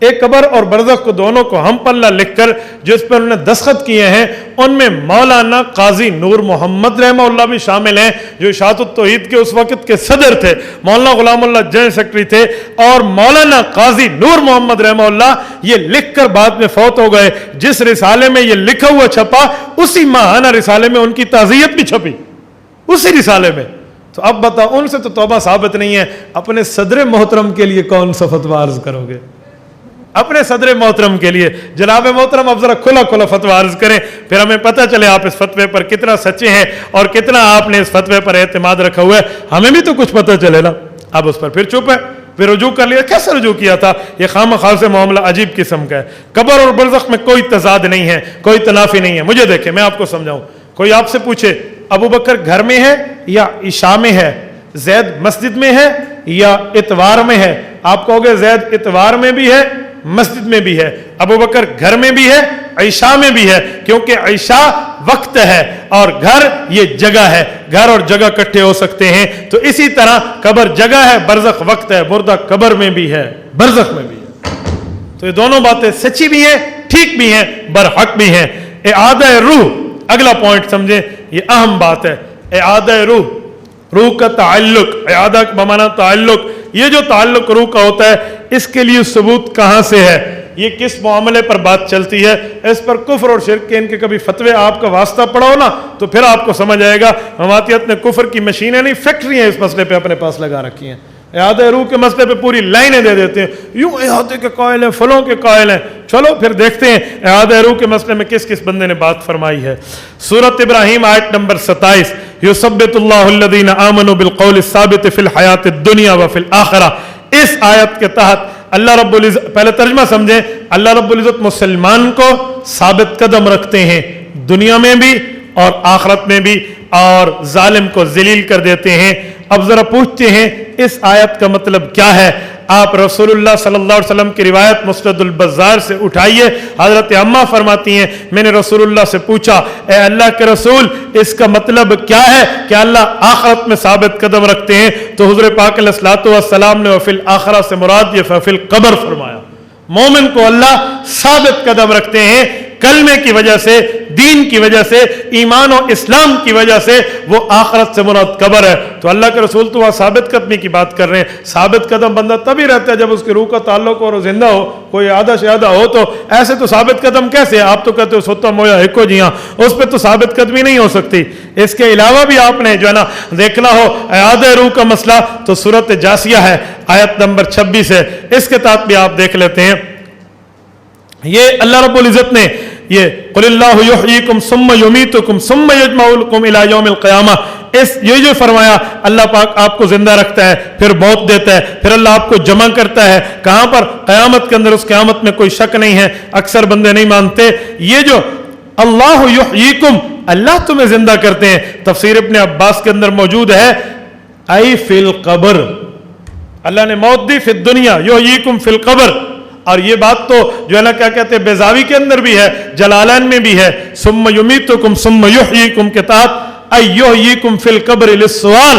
ایک قبر اور برزخ کو دونوں کو ہم پلہ لکھ کر جس پر انہوں نے دستخط کیے ہیں ان میں مولانا قاضی نور محمد رحمہ اللہ بھی شامل ہیں جو اشاعت التوحید کے اس وقت کے صدر تھے، مولانا غلام اللہ جنرل سیکرٹری تھے، اور مولانا قاضی نور محمد رحمہ اللہ یہ لکھ کر بعد میں فوت ہو گئے۔ جس رسالے میں یہ لکھا ہوا چھپا اسی ماہانہ رسالے میں ان کی تعزیت بھی چھپی، اسی رسالے میں۔ تو اب بتاؤ ان سے تو توبہ ثابت نہیں ہے، اپنے صدر محترم کے لیے کون سا فتویٰ عرض کرو گے؟ اپنے صدر محترم کے لیے جناب محترم اب ذرا کھلا کھلا فتویٰ عرض کریں، پھر ہمیں پتہ چلے آپ اس فتوے پر کتنا سچے ہیں اور کتنا آپ نے اس فتوے پر اعتماد رکھا ہوا ہے، ہمیں بھی تو کچھ پتہ چلے نا۔ اب اس پر پھر چپ ہے، پھر رجوع کر لیا۔ کیسے رجوع کیا تھا؟ یہ خام خواہ سے معاملہ عجیب قسم کا ہے۔ قبر اور برزخ میں کوئی تضاد نہیں ہے، کوئی تنافی نہیں ہے۔ مجھے دیکھیں، میں آپ کو سمجھاؤں، کوئی آپ سے پوچھے ابو بکر گھر میں ہے یا عشاء میں ہے، زید مسجد میں ہے یا اتوار میں ہے، آپ کہو گے زید اتوار میں بھی ہے مسجد میں بھی ہے، ابو بکر گھر میں بھی ہے عشاء میں بھی ہے، کیونکہ عشاء وقت ہے اور گھر یہ جگہ ہے، گھر اور جگہ اکٹھے ہو سکتے ہیں۔ تو اسی طرح قبر جگہ ہے، برزخ وقت ہے، مردہ قبر میں بھی ہے برزخ میں بھی ہے۔ تو یہ دونوں باتیں سچی بھی ہیں، ٹھیک بھی ہیں، برحق بھی ہیں۔ اعادہ روح، اگلا پوائنٹ سمجھیں، یہ اہم بات ہے۔ اعادہ روح، روح کا تعلق، اعادہ بمعنی تعلق، یہ جو تعلق روح کا ہوتا ہے اس کے لیے ثبوت کہاں سے ہے؟ یہ کس معاملے پر بات چلتی ہے؟ اس پر کفر اور شرک کے ان کے کبھی فتوے آپ کا واسطہ پڑھو نا تو پھر آپ کو سمجھ آئے گا۔ حماتیت نے کفر کی مشینیں نہیں، فیکٹریاں اس مسئلے پہ اپنے پاس لگا رکھی ہیں۔ اعادہ روح کے مسئلے پہ پوری لائنیں دے دیتے ہیں، یوں اعادے کے قائل ہیں، فلوں کے قائل ہیں۔ چلو پھر دیکھتے ہیں اعادہ روح کے مسئلے میں کس کس بندے نے بات فرمائی ہے۔ سورۃ ابراہیم آیت نمبر 27، یثبت اللہ الذین آمنوا بالقول الثابت فی الحیات الدنیا وفی الآخرہ۔ اس آیت کے تحت اللہ رب العزت، پہلے ترجمہ سمجھیں، اللہ رب العزت مسلمان کو ثابت قدم رکھتے ہیں دنیا میں بھی اور آخرت میں بھی، اور ظالم کو ذلیل کر دیتے ہیں۔ اب ذرا پوچھتے ہیں اس آیت کا مطلب کیا ہے؟ آپ رسول اللہ صلی اللہ علیہ وسلم کی روایت مسند البزار سے اٹھائیے۔ حضرت عمہ فرماتی ہیں میں نے رسول اللہ سے پوچھا اے اللہ کے رسول اس کا مطلب کیا ہے کہ اللہ آخرت میں ثابت قدم رکھتے ہیں؟ تو حضور پاک علیہ الصلوۃ والسلام نے وفی الآخرہ سے مراد یہ فی القبر فرمایا۔ مومن کو اللہ ثابت قدم رکھتے ہیں کلمے کی وجہ سے، دین کی وجہ سے، ایمان و اسلام کی وجہ سے، وہ آخرت سے مراد قبر ہے۔ تو اللہ کے رسول تو وہاں ثابت قدمی کی بات کر رہے ہیں۔ ثابت قدم بندہ تبھی رہتا ہے جب اس کی روح کا تعلق اور زندہ ہو، کوئی آدھا شہادہ ہو، تو ایسے تو ثابت قدم کیسے ہے؟ آپ تو کہتے ہو سوتا مویا ہکو جی ہاں، اس پہ تو ثابت قدمی نہیں ہو سکتی۔ اس کے علاوہ بھی آپ نے جو ہے نا دیکھنا ہو اعادہ روح کا مسئلہ تو سورۃ جاسیہ ہے، آیت نمبر 26 ہے، اس کے تحت بھی آپ دیکھ لیتے ہیں۔ یہ اللہ رب العزت نے یہ قل اللہ یحییکم ثم یمیتکم ثم یجمعکم الی یوم القیامہ، یہ جو فرمایا اللہ پاک آپ کو زندہ رکھتا ہے پھر موت دیتا ہے پھر اللہ آپ کو جمع کرتا ہے، کہاں پر؟ قیامت کے اندر۔ اس قیامت میں کوئی شک نہیں ہے، اکثر بندے نہیں مانتے۔ یہ جو اللہ یحییکم، اللہ تمہیں زندہ کرتے ہیں، تفسیر ابن عباس کے اندر موجود ہے ای فی القبر، اللہ نے موت دی فی الدنیا، یحییکم فی القبر۔ اور یہ بات تو جو ہے نا کیا کہتے ہیں بیضاوی کے اندر بھی ہے، جلالین میں بھی ہے، ثم یمیتکم ثم یحییکم کے تحت ای یحییکم فی القبر للسؤال۔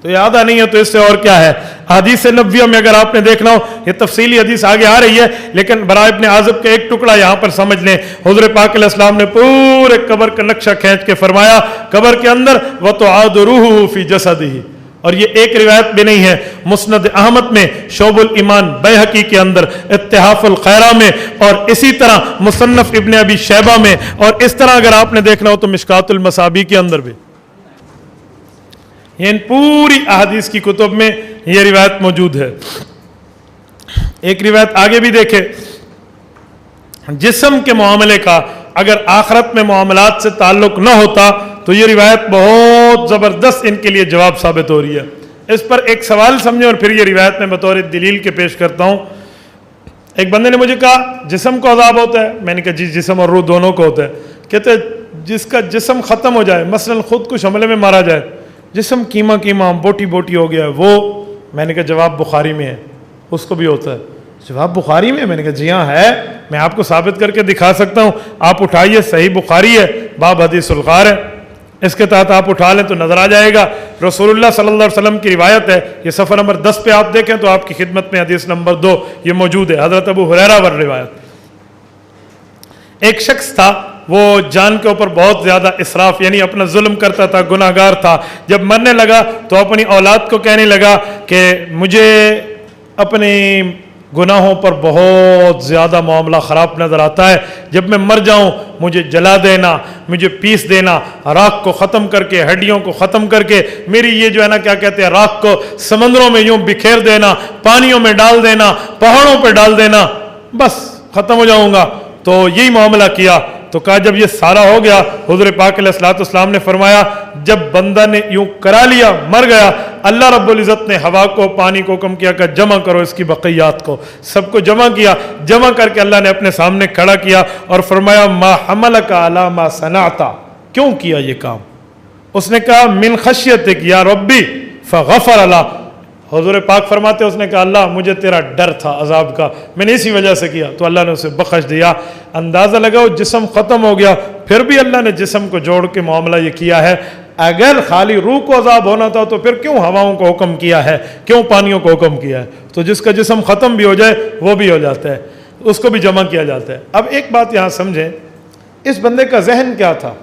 تو یہ آدھا نہیں ہے تو اس سے اور کیا ہے؟ حدیث نبویہ میں اگر آپ نے دیکھنا ہو، یہ تفصیلی حدیث آگے آ رہی ہے، لیکن برا ابن عازب کا ایک ٹکڑا یہاں پر سمجھ لیں۔ حضور پاک علیہ السلام نے پورے قبر کا نقشہ کھینچ کے فرمایا قبر کے اندر وَتُعَادُ رُوحُهُ فِي جَسَدِهِ، اور یہ ایک روایت بھی نہیں ہے، مسند احمد میں، شعب الایمان بیہقی کے اندر، اتحاف الخیرہ میں، اور اسی طرح مصنف ابن ابی شیبہ میں، اور اس طرح اگر آپ نے دیکھنا ہو تو مشکات المصابیح کے اندر بھی، ان پوری احادیث کی کتب میں یہ روایت موجود ہے۔ ایک روایت آگے بھی دیکھے، جسم کے معاملے کا اگر آخرت میں معاملات سے تعلق نہ ہوتا تو یہ روایت بہت زبردست ان کے لیے جواب ثابت ہو رہی ہے۔ اس پر ایک سوال سمجھیں اور پھر یہ روایت میں بطور دلیل کے پیش کرتا ہوں۔ ایک بندے نے مجھے کہا جسم کو عذاب ہوتا ہے؟ میں نے کہا جی جسم اور روح دونوں کو ہوتا ہے۔ کہتے جس کا جسم ختم ہو جائے، مثلا خود کچھ حملے میں مارا جائے، جسم کیما کیما بوٹی بوٹی ہو گیا ہے، وہ، میں نے کہا جواب بخاری میں ہے، اس کو بھی ہوتا ہے۔ جواب بخاری میں؟ میں نے کہا جی ہاں ہے، میں آپ کو ثابت کر کے دکھا سکتا ہوں، آپ اٹھائیے، صحیح بخاری ہے، باب حدیث الغار ہے، اس کے تحت آپ اٹھا لیں تو نظر آ جائے گا. رسول اللہ صلی اللہ علیہ وسلم کی روایت ہے, یہ صفحہ نمبر 10 پہ آپ دیکھیں تو آپ کی خدمت میں حدیث نمبر 2 یہ موجود ہے, حضرت ابو ہریرہ ور روایت. ایک شخص تھا, وہ جان کے اوپر بہت زیادہ اسراف یعنی اپنا ظلم کرتا تھا, گناہ گار تھا. جب مرنے لگا تو اپنی اولاد کو کہنے لگا کہ مجھے اپنی گناہوں پر بہت زیادہ معاملہ خراب نظر آتا ہے, جب میں مر جاؤں مجھے جلا دینا, مجھے پیس دینا, راکھ کو ختم کر کے, ہڈیوں کو ختم کر کے, میری یہ جو ہے نا کیا کہتے ہیں راکھ کو سمندروں میں یوں بکھیر دینا, پانیوں میں ڈال دینا, پہاڑوں پہ ڈال دینا, بس ختم ہو جاؤں گا. تو یہی معاملہ کیا. تو کہا جب یہ سارا ہو گیا, حضور پاک علیہ الصلوۃ والسلام نے فرمایا جب بندہ نے یوں کرا لیا, مر گیا, اللہ رب العزت نے ہوا کو پانی کو حکم کیا کہ جمع کرو اس کی بقیات کو, سب کو جمع کیا. جمع کر کے اللہ نے اپنے سامنے کھڑا کیا اور فرمایا ما حملک علی ما صنعت, کیوں کیا یہ کام؟ اس نے کہا من خشیتک یا ربی فغفر اللہ. حضور پاک فرماتے اس نے کہا اللہ مجھے تیرا ڈر تھا عذاب کا, میں نے اسی وجہ سے کیا, تو اللہ نے اسے بخش دیا. اندازہ لگاؤ جسم ختم ہو گیا, پھر بھی اللہ نے جسم کو جوڑ کے معاملہ یہ کیا ہے. اگر خالی روح کو عذاب ہونا تھا تو پھر کیوں ہواؤں کو حکم کیا ہے, کیوں پانیوں کو حکم کیا ہے؟ تو جس کا جسم ختم بھی ہو جائے وہ بھی ہو جاتا ہے, اس کو بھی جمع کیا جاتا ہے. اب ایک بات یہاں سمجھیں, اس بندے کا ذہن کیا تھا,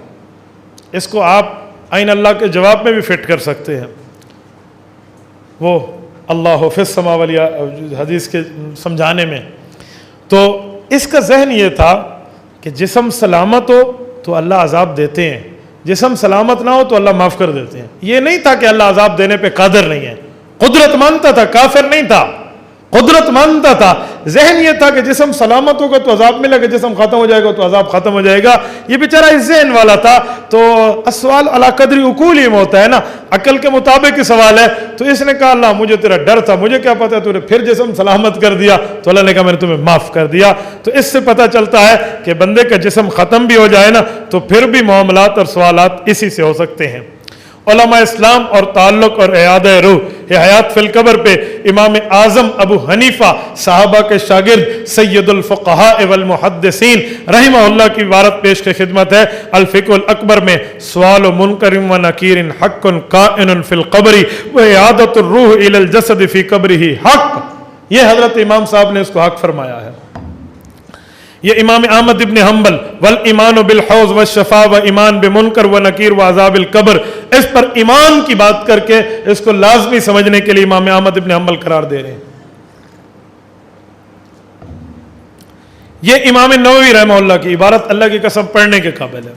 اس کو آپ عین اللہ کے جواب میں بھی فٹ کر سکتے ہیں. وہ اللہ فی السماء والی حدیث کے سمجھانے میں تو اس کا ذہن یہ تھا کہ جسم سلامت ہو تو اللہ عذاب دیتے ہیں, جسم سلامت نہ ہو تو اللہ معاف کر دیتے ہیں. یہ نہیں تھا کہ اللہ عذاب دینے پہ قادر نہیں ہے, قدرت مانتا تھا, کافر نہیں تھا, قدرت مانتا تھا. ذہن یہ تھا کہ جسم سلامت ہوگا تو عذاب ملے گا, جسم ختم ہو جائے گا تو عذاب ختم ہو جائے گا. یہ بیچارہ اس ذہن والا تھا. تو السؤال علی قدر عقولہم ہوتا ہے نا, عقل کے مطابق ہی سوال ہے. تو اس نے کہا اللہ مجھے تیرا ڈر تھا, مجھے کیا پتا تو نے پھر جسم سلامت کر دیا. تو اللہ نے کہا میں نے تمہیں معاف کر دیا. تو اس سے پتہ چلتا ہے کہ بندے کا جسم ختم بھی ہو جائے نا تو پھر بھی معاملات اور سوالات اسی سے ہو سکتے ہیں. علماء اسلام اور تعلق اور اعادہ روح, یہ حیات فی القبر پہ امام اعظم ابو حنیفہ صحابہ کے شاگرد سید الفقہاء والمحدثین رحمہ اللہ کی عبارت پیش کے خدمت ہے. الفقہ الاکبر میں سوال و منکر و نکیر حق کائن فی القبر و اعادۃ الروح الی الجسد فی قبرہ حق. یہ حضرت امام صاحب نے اس کو حق فرمایا ہے. یہ امام احمد ابن حنبل والایمان بالحوض والشفاء و ایمان بمنکر و نکیر و عذاب القبر, اس پر ایمان کی بات کر کے اس کو لازمی سمجھنے کے لیے امام احمد ابن حنبل قرار دے رہے ہیں. یہ امام نووی رحمہ اللہ کی عبارت اللہ کی قسم پڑھنے کے قابل ہے,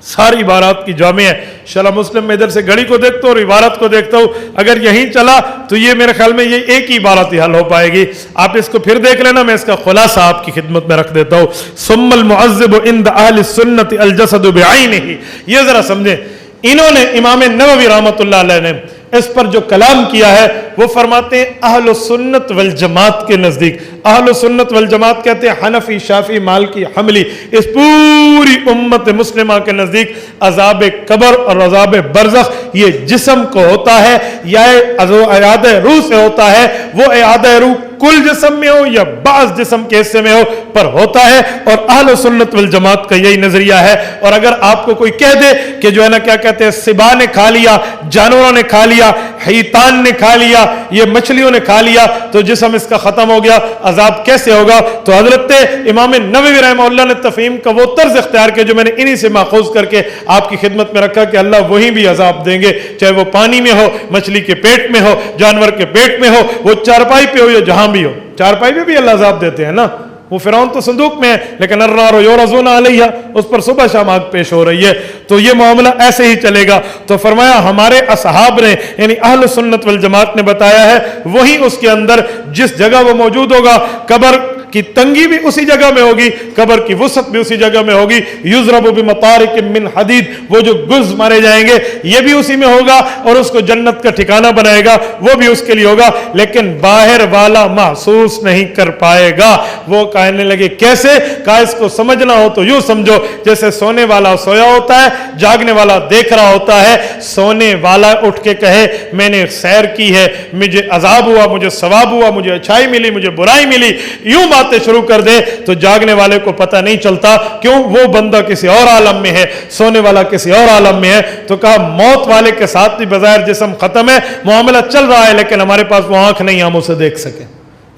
ساری عبارات کی جامع ہے. شرح مسلم میں ادھر سے گھڑی کو دیکھتا ہوں اور عبارت کو دیکھتا ہوں, اگر یہیں چلا تو یہ میرے خیال میں یہ ایک ہی عبارت ہی حل ہو پائے گی. آپ اس کو پھر دیکھ لینا, میں اس کا خلاصہ آپ کی خدمت میں رکھ دیتا ہوں. ثم المعذب عند اہل السنت الجسد بعینہ, یہ ذرا سمجھیں. انہوں نے امام نووی رحمۃ اللہ علیہ نے اس پر جو کلام کیا ہے وہ فرماتے ہیں اہل السنت والجماعت کے نزدیک, اہل السنت والجماعت کہتے ہیں حنفی شافعی مالکی حنبلی, اس پوری امت مسلمہ کے نزدیک عذاب قبر اور عذاب برزخ یہ جسم کو ہوتا ہے یا اعادہ روح سے ہوتا ہے. وہ اعادہ روح کل جسم میں ہو یا بعض جسم کے حصے میں ہو پر ہوتا ہے, اور اہل سنت والجماعت کا یہی نظریہ ہے. اور اگر آپ کو کوئی کہہ دے کہ جو ہے نا کیا کہتے ہیں سبا نے کھا لیا, جانوروں نے کھا لیا, حیتان نے کھا لیا, یہ مچھلیوں نے کھا لیا تو جسم اس کا ختم ہو گیا, عذاب کیسے ہوگا؟ تو حضرت امام نووی رحمہ اللہ نے تفہیم کا وہ طرز اختیار کیا جو میں نے انہی سے ماخوذ کر کے آپ کی خدمت میں رکھا کہ اللہ وہی بھی عذاب دیں گے, چاہے وہ پانی میں ہو, مچھلی کے پیٹ میں ہو, جانور کے پیٹ میں ہو, وہ چارپائی پہ ہو یا جہاں بھی ہو. چارپائی پہ بھی اللہ عذاب دیتے ہیں نا, وہ فرعون تو صندوق میں ہے لیکن النار یعرضون علیہا, اس پر صبح شام آگ پیش ہو رہی ہے. تو یہ معاملہ ایسے ہی چلے گا. تو فرمایا ہمارے اصحاب نے یعنی اہل سنت والجماعت نے بتایا ہے وہی اس کے اندر جس جگہ وہ موجود ہوگا, قبر کی تنگی بھی اسی جگہ میں ہوگی, قبر کی وسعت بھی اسی جگہ میں ہوگی. یضرب بمطارق من حدید, وہ جو گز مارے جائیں گے یہ بھی اسی میں ہوگا, اور اس کو جنت کا ٹھکانہ بنائے گا وہ بھی اس کے لیے ہوگا, لیکن باہر والا محسوس نہیں کر پائے گا. وہ کہنے لگے کیسے؟ کہا اس کو سمجھنا ہو تو یوں سمجھو جیسے سونے والا سویا ہوتا ہے, جاگنے والا دیکھ رہا ہوتا ہے. سونے والا اٹھ کے کہے میں نے سیر کی ہے, مجھے عذاب ہوا, مجھے ثواب ہوا, مجھے اچھائی ملی, مجھے برائی ملی, یوں باتیں شروع کر دے تو جاگنے والے کو پتہ نہیں چلتا، کیوں؟ وہ بندہ کسی اور عالم میں ہے، سونے والا کسی اور عالم میں ہے۔ تو کہا موت والے کے ساتھ بھی بظاہر جسم ختم ہے، معاملہ چل رہا ہے، لیکن ہمارے پاس وہ آنکھ نہیں ہم اسے دیکھ سکیں۔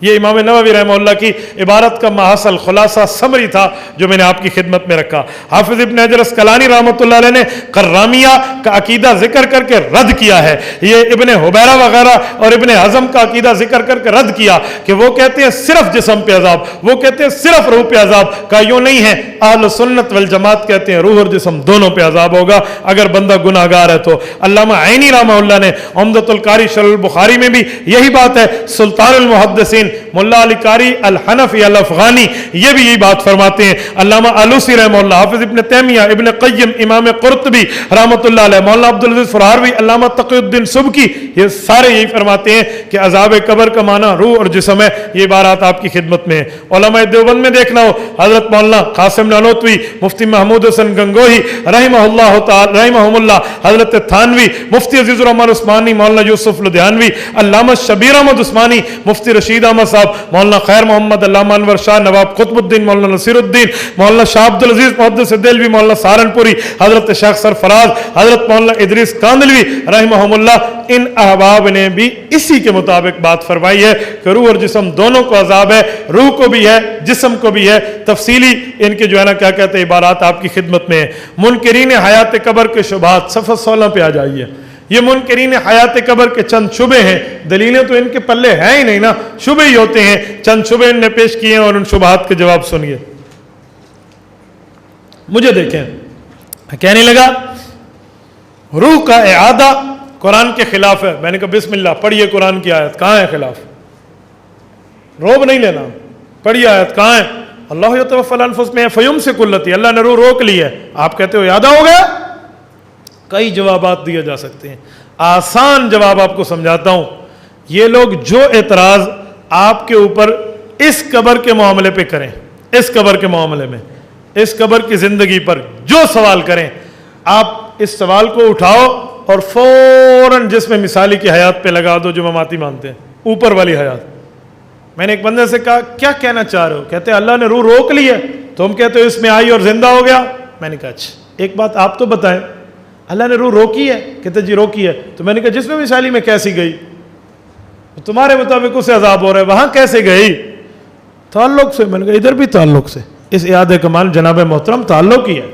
یہ امام نووی رحمہ اللہ کی عبارت کا محاصل خلاصہ سمری تھا جو میں نے آپ کی خدمت میں رکھا۔ حافظ ابن حجر اسقلانی رحمۃ اللہ علیہ نے قرامیہ کا عقیدہ ذکر کر کے رد کیا ہے، یہ ابن حبیرہ وغیرہ اور ابن حزم کا عقیدہ ذکر کر کے رد کیا کہ وہ کہتے ہیں صرف جسم پہ عذاب، وہ کہتے ہیں صرف روح پہ عذاب، کا یوں نہیں ہے۔ اہل سنت والجماعت کہتے ہیں روح اور جسم دونوں پہ عذاب ہوگا اگر بندہ گناہ گار ہے تو۔ علامہ عینی رحمہ اللہ نے عمدۃ القاری شرح البخاری میں بھی یہی بات ہے۔ سلطان المحدثین ملا علی قاری الحنفی الافغانی یہ بھی یہی بات فرماتے ہیں۔ علامہ آلوسی رحمہ اللہ، حافظ ابن تیمیہ، ابن قیم، امام قرطبی رحمۃ اللہ علیہ، مولانا عبدالعزیز فرہاروی، علامہ تقی الدین سبکی، یہ سارے یہی فرماتے ہیں کہ عذاب قبر کا معنی روح اور جسم ہے۔ یہ بارات آپ کی خدمت میں ہے۔ علماء دیوبند میں دیکھنا ہو، حضرت مولانا قاسم نانوتوی، مفتی محمود حسن گنگوہی رحمہ اللہ تعالی رحمہم اللہ، حضرت تھانوی، مفتی عزیز الرحمان عثمانی، مولانا یوسف لدھیانوی، علامہ شبیر احمد عثمانی، مفتی رشید احمد صاحب، مولانا خیر محمد، علامہ انور شاہ، نواب قطب الدین، مولانا نصیر الدین، مولانا شاہ عبدالعزیز محدث دہلوی، مولانا سہارنپوری، حضرت شیخ سرفراز، حضرت مولانا ادریس کاندلوی رحمہم اللہ، ان احباب نے بھی اسی کے مطابق بات فرمائی ہے کہ روح اور جسم دونوں کو عذاب ہے، روح کو بھی ہے، جسم کو بھی ہے۔ تفصیلی ان کے جو ہے نا کیا کہتے ہیں عبارات آپ کی خدمت میں ہے۔ منکرین حیات قبر کے شبہات، صفحہ 16 پہ آ جائیے۔ یہ منکرین حیات قبر کے چند شبہ ہیں، دلیلیں تو ان کے پلے ہیں ہی نہیں نا، شبہ ہی ہوتے ہیں۔ چند شبہ ان نے پیش کیے ہیں اور ان شبہات کے جواب سنیے۔ مجھے دیکھیں، کہنے لگا روح کا اعادہ قرآن کے خلاف ہے۔ میں نے کہا بسم اللہ پڑھیے قرآن کی آیت، کہاں ہے خلاف؟ روب نہیں لینا، پڑھیے آیت کہاں ہے؟ اللہ یتوفی الانفس میں فیمسک التی، اللہ نے روح روک لی ہے، آپ کہتے ہو اعادہ ہو گیا؟ کئی جوابات دیے جا سکتے ہیں، آسان جواب آپ کو سمجھاتا ہوں۔ یہ لوگ جو اعتراض آپ کے اوپر اس قبر کے معاملے پہ کریں، اس قبر کے معاملے میں، اس قبر کی زندگی پر جو سوال کریں، آپ اس سوال کو اٹھاؤ اور فوراً جس میں مثالی کی حیات پہ لگا دو جو مماتی مانتے ہیں، اوپر والی حیات۔ میں نے ایک بندے سے کہا کیا کہنا چاہ رہے ہو؟ کہتے ہیں اللہ نے روح روک لی ہے، تو ہم کہتے ہو اس میں آئی اور زندہ ہو گیا۔ میں نے کہا اچھا ایک بات آپ تو بتائیں، اللہ نے روح روکی ہے؟ کہتے جی روکی ہے۔ تو میں نے کہا جس میں مثالی میں کیسی گئی؟ تمہارے مطابق اسے عذاب ہو رہا ہے، وہاں کیسے گئی؟ تعلق سے۔ میں نے کہا ادھر بھی تعلق سے، اس اعادہ کا مان جناب محترم تعلق ہی ہے۔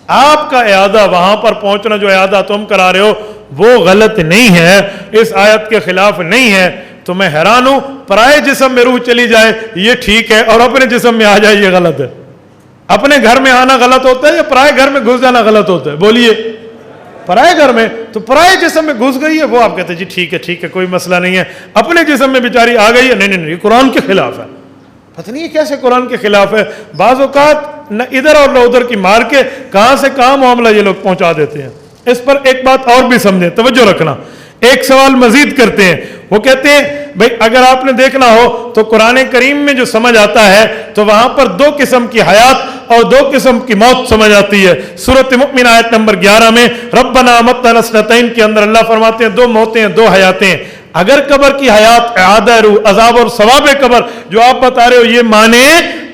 آپ کا اعادہ وہاں پر پہنچنا جو اعادہ تم کرا رہے ہو وہ غلط نہیں ہے، اس آیت کے خلاف نہیں ہے۔ تو میں حیران ہوں، پرائے جسم میں روح چلی جائے یہ ٹھیک ہے، اور اپنے جسم میں آ جائے یہ غلط ہے۔ اپنے گھر میں آنا غلط ہوتا ہے یا پرائے گھر میں گھس جانا غلط ہوتا ہے؟ بولیے۔ پرائے گھر میں، تو پرائے جسم میں گھس گئی ہے وہ آپ کہتے ہیں جی ٹھیک ہے کوئی مسئلہ نہیں ہے، اپنے جسم میں بیچاری آ گئی ہے، نہیں یہ قرآن کے خلاف ہے۔ پتہ نہیں کیسے قرآن کے خلاف ہے، بعض اوقات نہ ادھر اور نہ ادھر کی مار کے کہاں سے کہاں معاملہ یہ لوگ پہنچا دیتے ہیں۔ اس پر ایک بات اور بھی سمجھیں، توجہ رکھنا، ایک سوال مزید کرتے ہیں۔ وہ کہتے ہیں بھئی اگر آپ نے دیکھنا ہو تو قرآن کریم میں جو سمجھ آتا ہے تو وہاں پر دو قسم کی حیات اور دو قسم کی موت سمجھ آتی ہے۔ سورۃ مؤمن آیت نمبر 11 میں ربنا امتنا اثنتین کے اندر اللہ فرماتے ہیں دو موتیں ہیں، دو حیاتیں۔ اگر قبر کی حیات اعادہ روح، عذاب اور ثواب قبر جو آپ بتا رہے ہو یہ مانے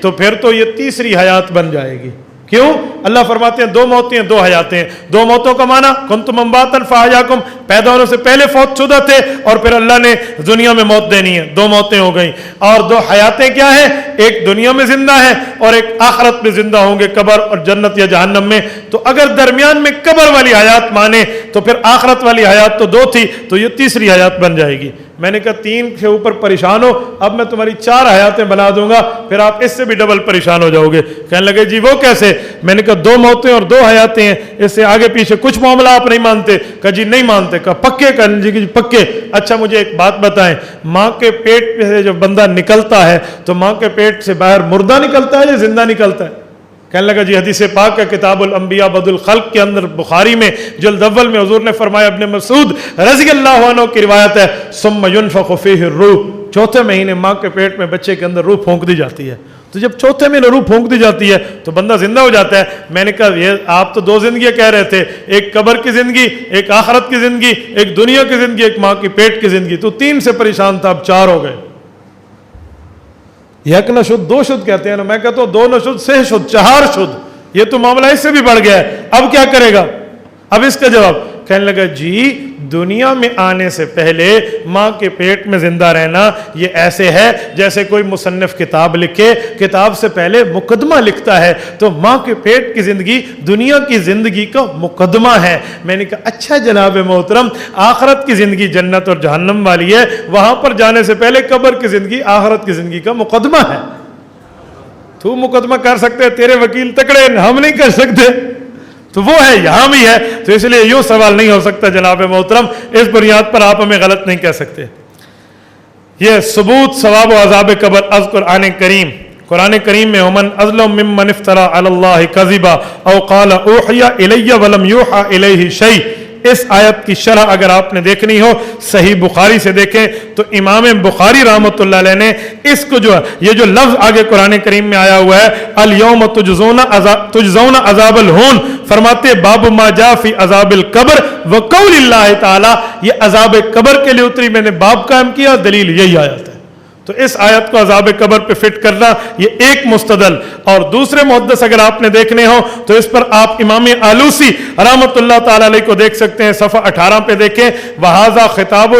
تو پھر تو یہ تیسری حیات بن جائے گی۔ کیوں؟ اللہ فرماتے ہیں دو موتیں ہیں، دو حیاتیں ہیں۔ دو موتوں کا معنی کنتم امواتن فاحیاکم، پیدا ہونے سے پہلے فوت شدہ تھے اور پھر اللہ نے دنیا میں موت دینی ہے، دو موتیں ہو گئیں۔ اور دو حیاتیں کیا ہیں؟ ایک دنیا میں زندہ ہے اور ایک آخرت میں زندہ ہوں گے، قبر اور جنت یا جہنم میں۔ تو اگر درمیان میں قبر والی حیات مانے تو پھر آخرت والی حیات تو دو تھی، تو یہ تیسری حیات بن جائے گی۔ میں نے کہا 3 کے اوپر پریشان ہو، اب میں تمہاری 4 حیاتیں بنا دوں گا، پھر آپ اس سے بھی ڈبل پریشان ہو جاؤ گے۔ کہنے لگے جی وہ کیسے؟ میں نے کہا 2 موتیں اور 2 حیاتیں ہیں، اس سے آگے پیچھے کچھ معاملہ آپ نہیں مانتے؟ کہا جی نہیں مانتے۔ کہا پکے؟ کہا جی پکے۔ اچھا مجھے ایک بات بتائیں، ماں کے پیٹ سے جب بندہ نکلتا ہے تو ماں کے پیٹ سے باہر مردہ نکلتا ہے یا زندہ نکلتا ہے؟ کہنے لگا جی حدیث پاک ہے کتاب الانبیاء بدء الخلق کے اندر، بخاری میں جلد اول میں حضور نے فرمایا، ابن مسعود رضی اللہ عنہ کی روایت ہے، ثم ينفخ فیہ الروح، چوتھے مہینے ماں کے پیٹ میں بچے کے اندر روح پھونک دی جاتی ہے۔ تو جب چوتھے مہینے روح پھونک دی جاتی ہے تو بندہ زندہ ہو جاتا ہے۔ میں نے کہا یہ آپ تو 2 زندگیاں کہہ رہے تھے، ایک قبر کی زندگی، ایک آخرت کی زندگی، ایک دنیا کی زندگی، ایک ماں کی پیٹ کی زندگی، تو 3 سے پریشان تھا، اب 4 ہو گئے۔ یک نہ شد دو شد کہتے ہیں نا, میں کہتا ہوں 2 نہ شد 6 شد 4 شد, یہ تو معاملہ اس سے بھی بڑھ گیا ہے, اب کیا کرے گا؟ اب اس کا جواب کہنے لگا جی دنیا میں آنے سے پہلے ماں کے پیٹ میں زندہ رہنا یہ ایسے ہے جیسے کوئی مصنف کتاب لکھے, کتاب سے پہلے مقدمہ لکھتا ہے, تو ماں کے پیٹ کی زندگی دنیا کی زندگی کا مقدمہ ہے. میں نے کہا اچھا جناب محترم, آخرت کی زندگی جنت اور جہنم والی ہے, وہاں پر جانے سے پہلے قبر کی زندگی آخرت کی زندگی کا مقدمہ ہے. تو مقدمہ کر سکتے, تیرے وکیل تکڑے, ہم نہیں کر سکتے. تو وہ ہے, یہاں بھی ہے, تو اس لیے یوں سوال نہیں ہو سکتا جناب محترم, اس بنیاد پر آپ ہمیں غلط نہیں کہہ سکتے. یہ ثبوت ثواب و عذاب قبر از قرآن کریم. قرآن کریم میں ومن اظلم ممن افترى علی اللہ کذبا او قال اوحی الی ولم یوحى الیہ شیء. اس آیت کی شرح اگر آپ نے دیکھنی ہو صحیح بخاری سے دیکھیں تو امام بخاری رحمۃ اللہ علیہ نے اس کو جو یہ جو لفظ آگے قرآن کریم میں آیا ہوا ہے الیوم تجزون عذاب الہون, فرماتے باب ما جاء فی عذاب القبر وقول اللہ تعالی, یہ عذاب قبر کے لیے اتری, میں نے باب قائم کیا, دلیل یہی آیت ہے. تو اس آیت کو عذاب قبر پہ فٹ کرنا یہ ایک مستدل. اور دوسرے محدث اگر آپ نے دیکھنے ہو تو اس پر آپ امام آلوسی رحمۃ اللہ تعالی علیہ کو دیکھ سکتے ہیں, صفحہ 18 پہ دیکھیں. وَهَذَا خِطَابٌ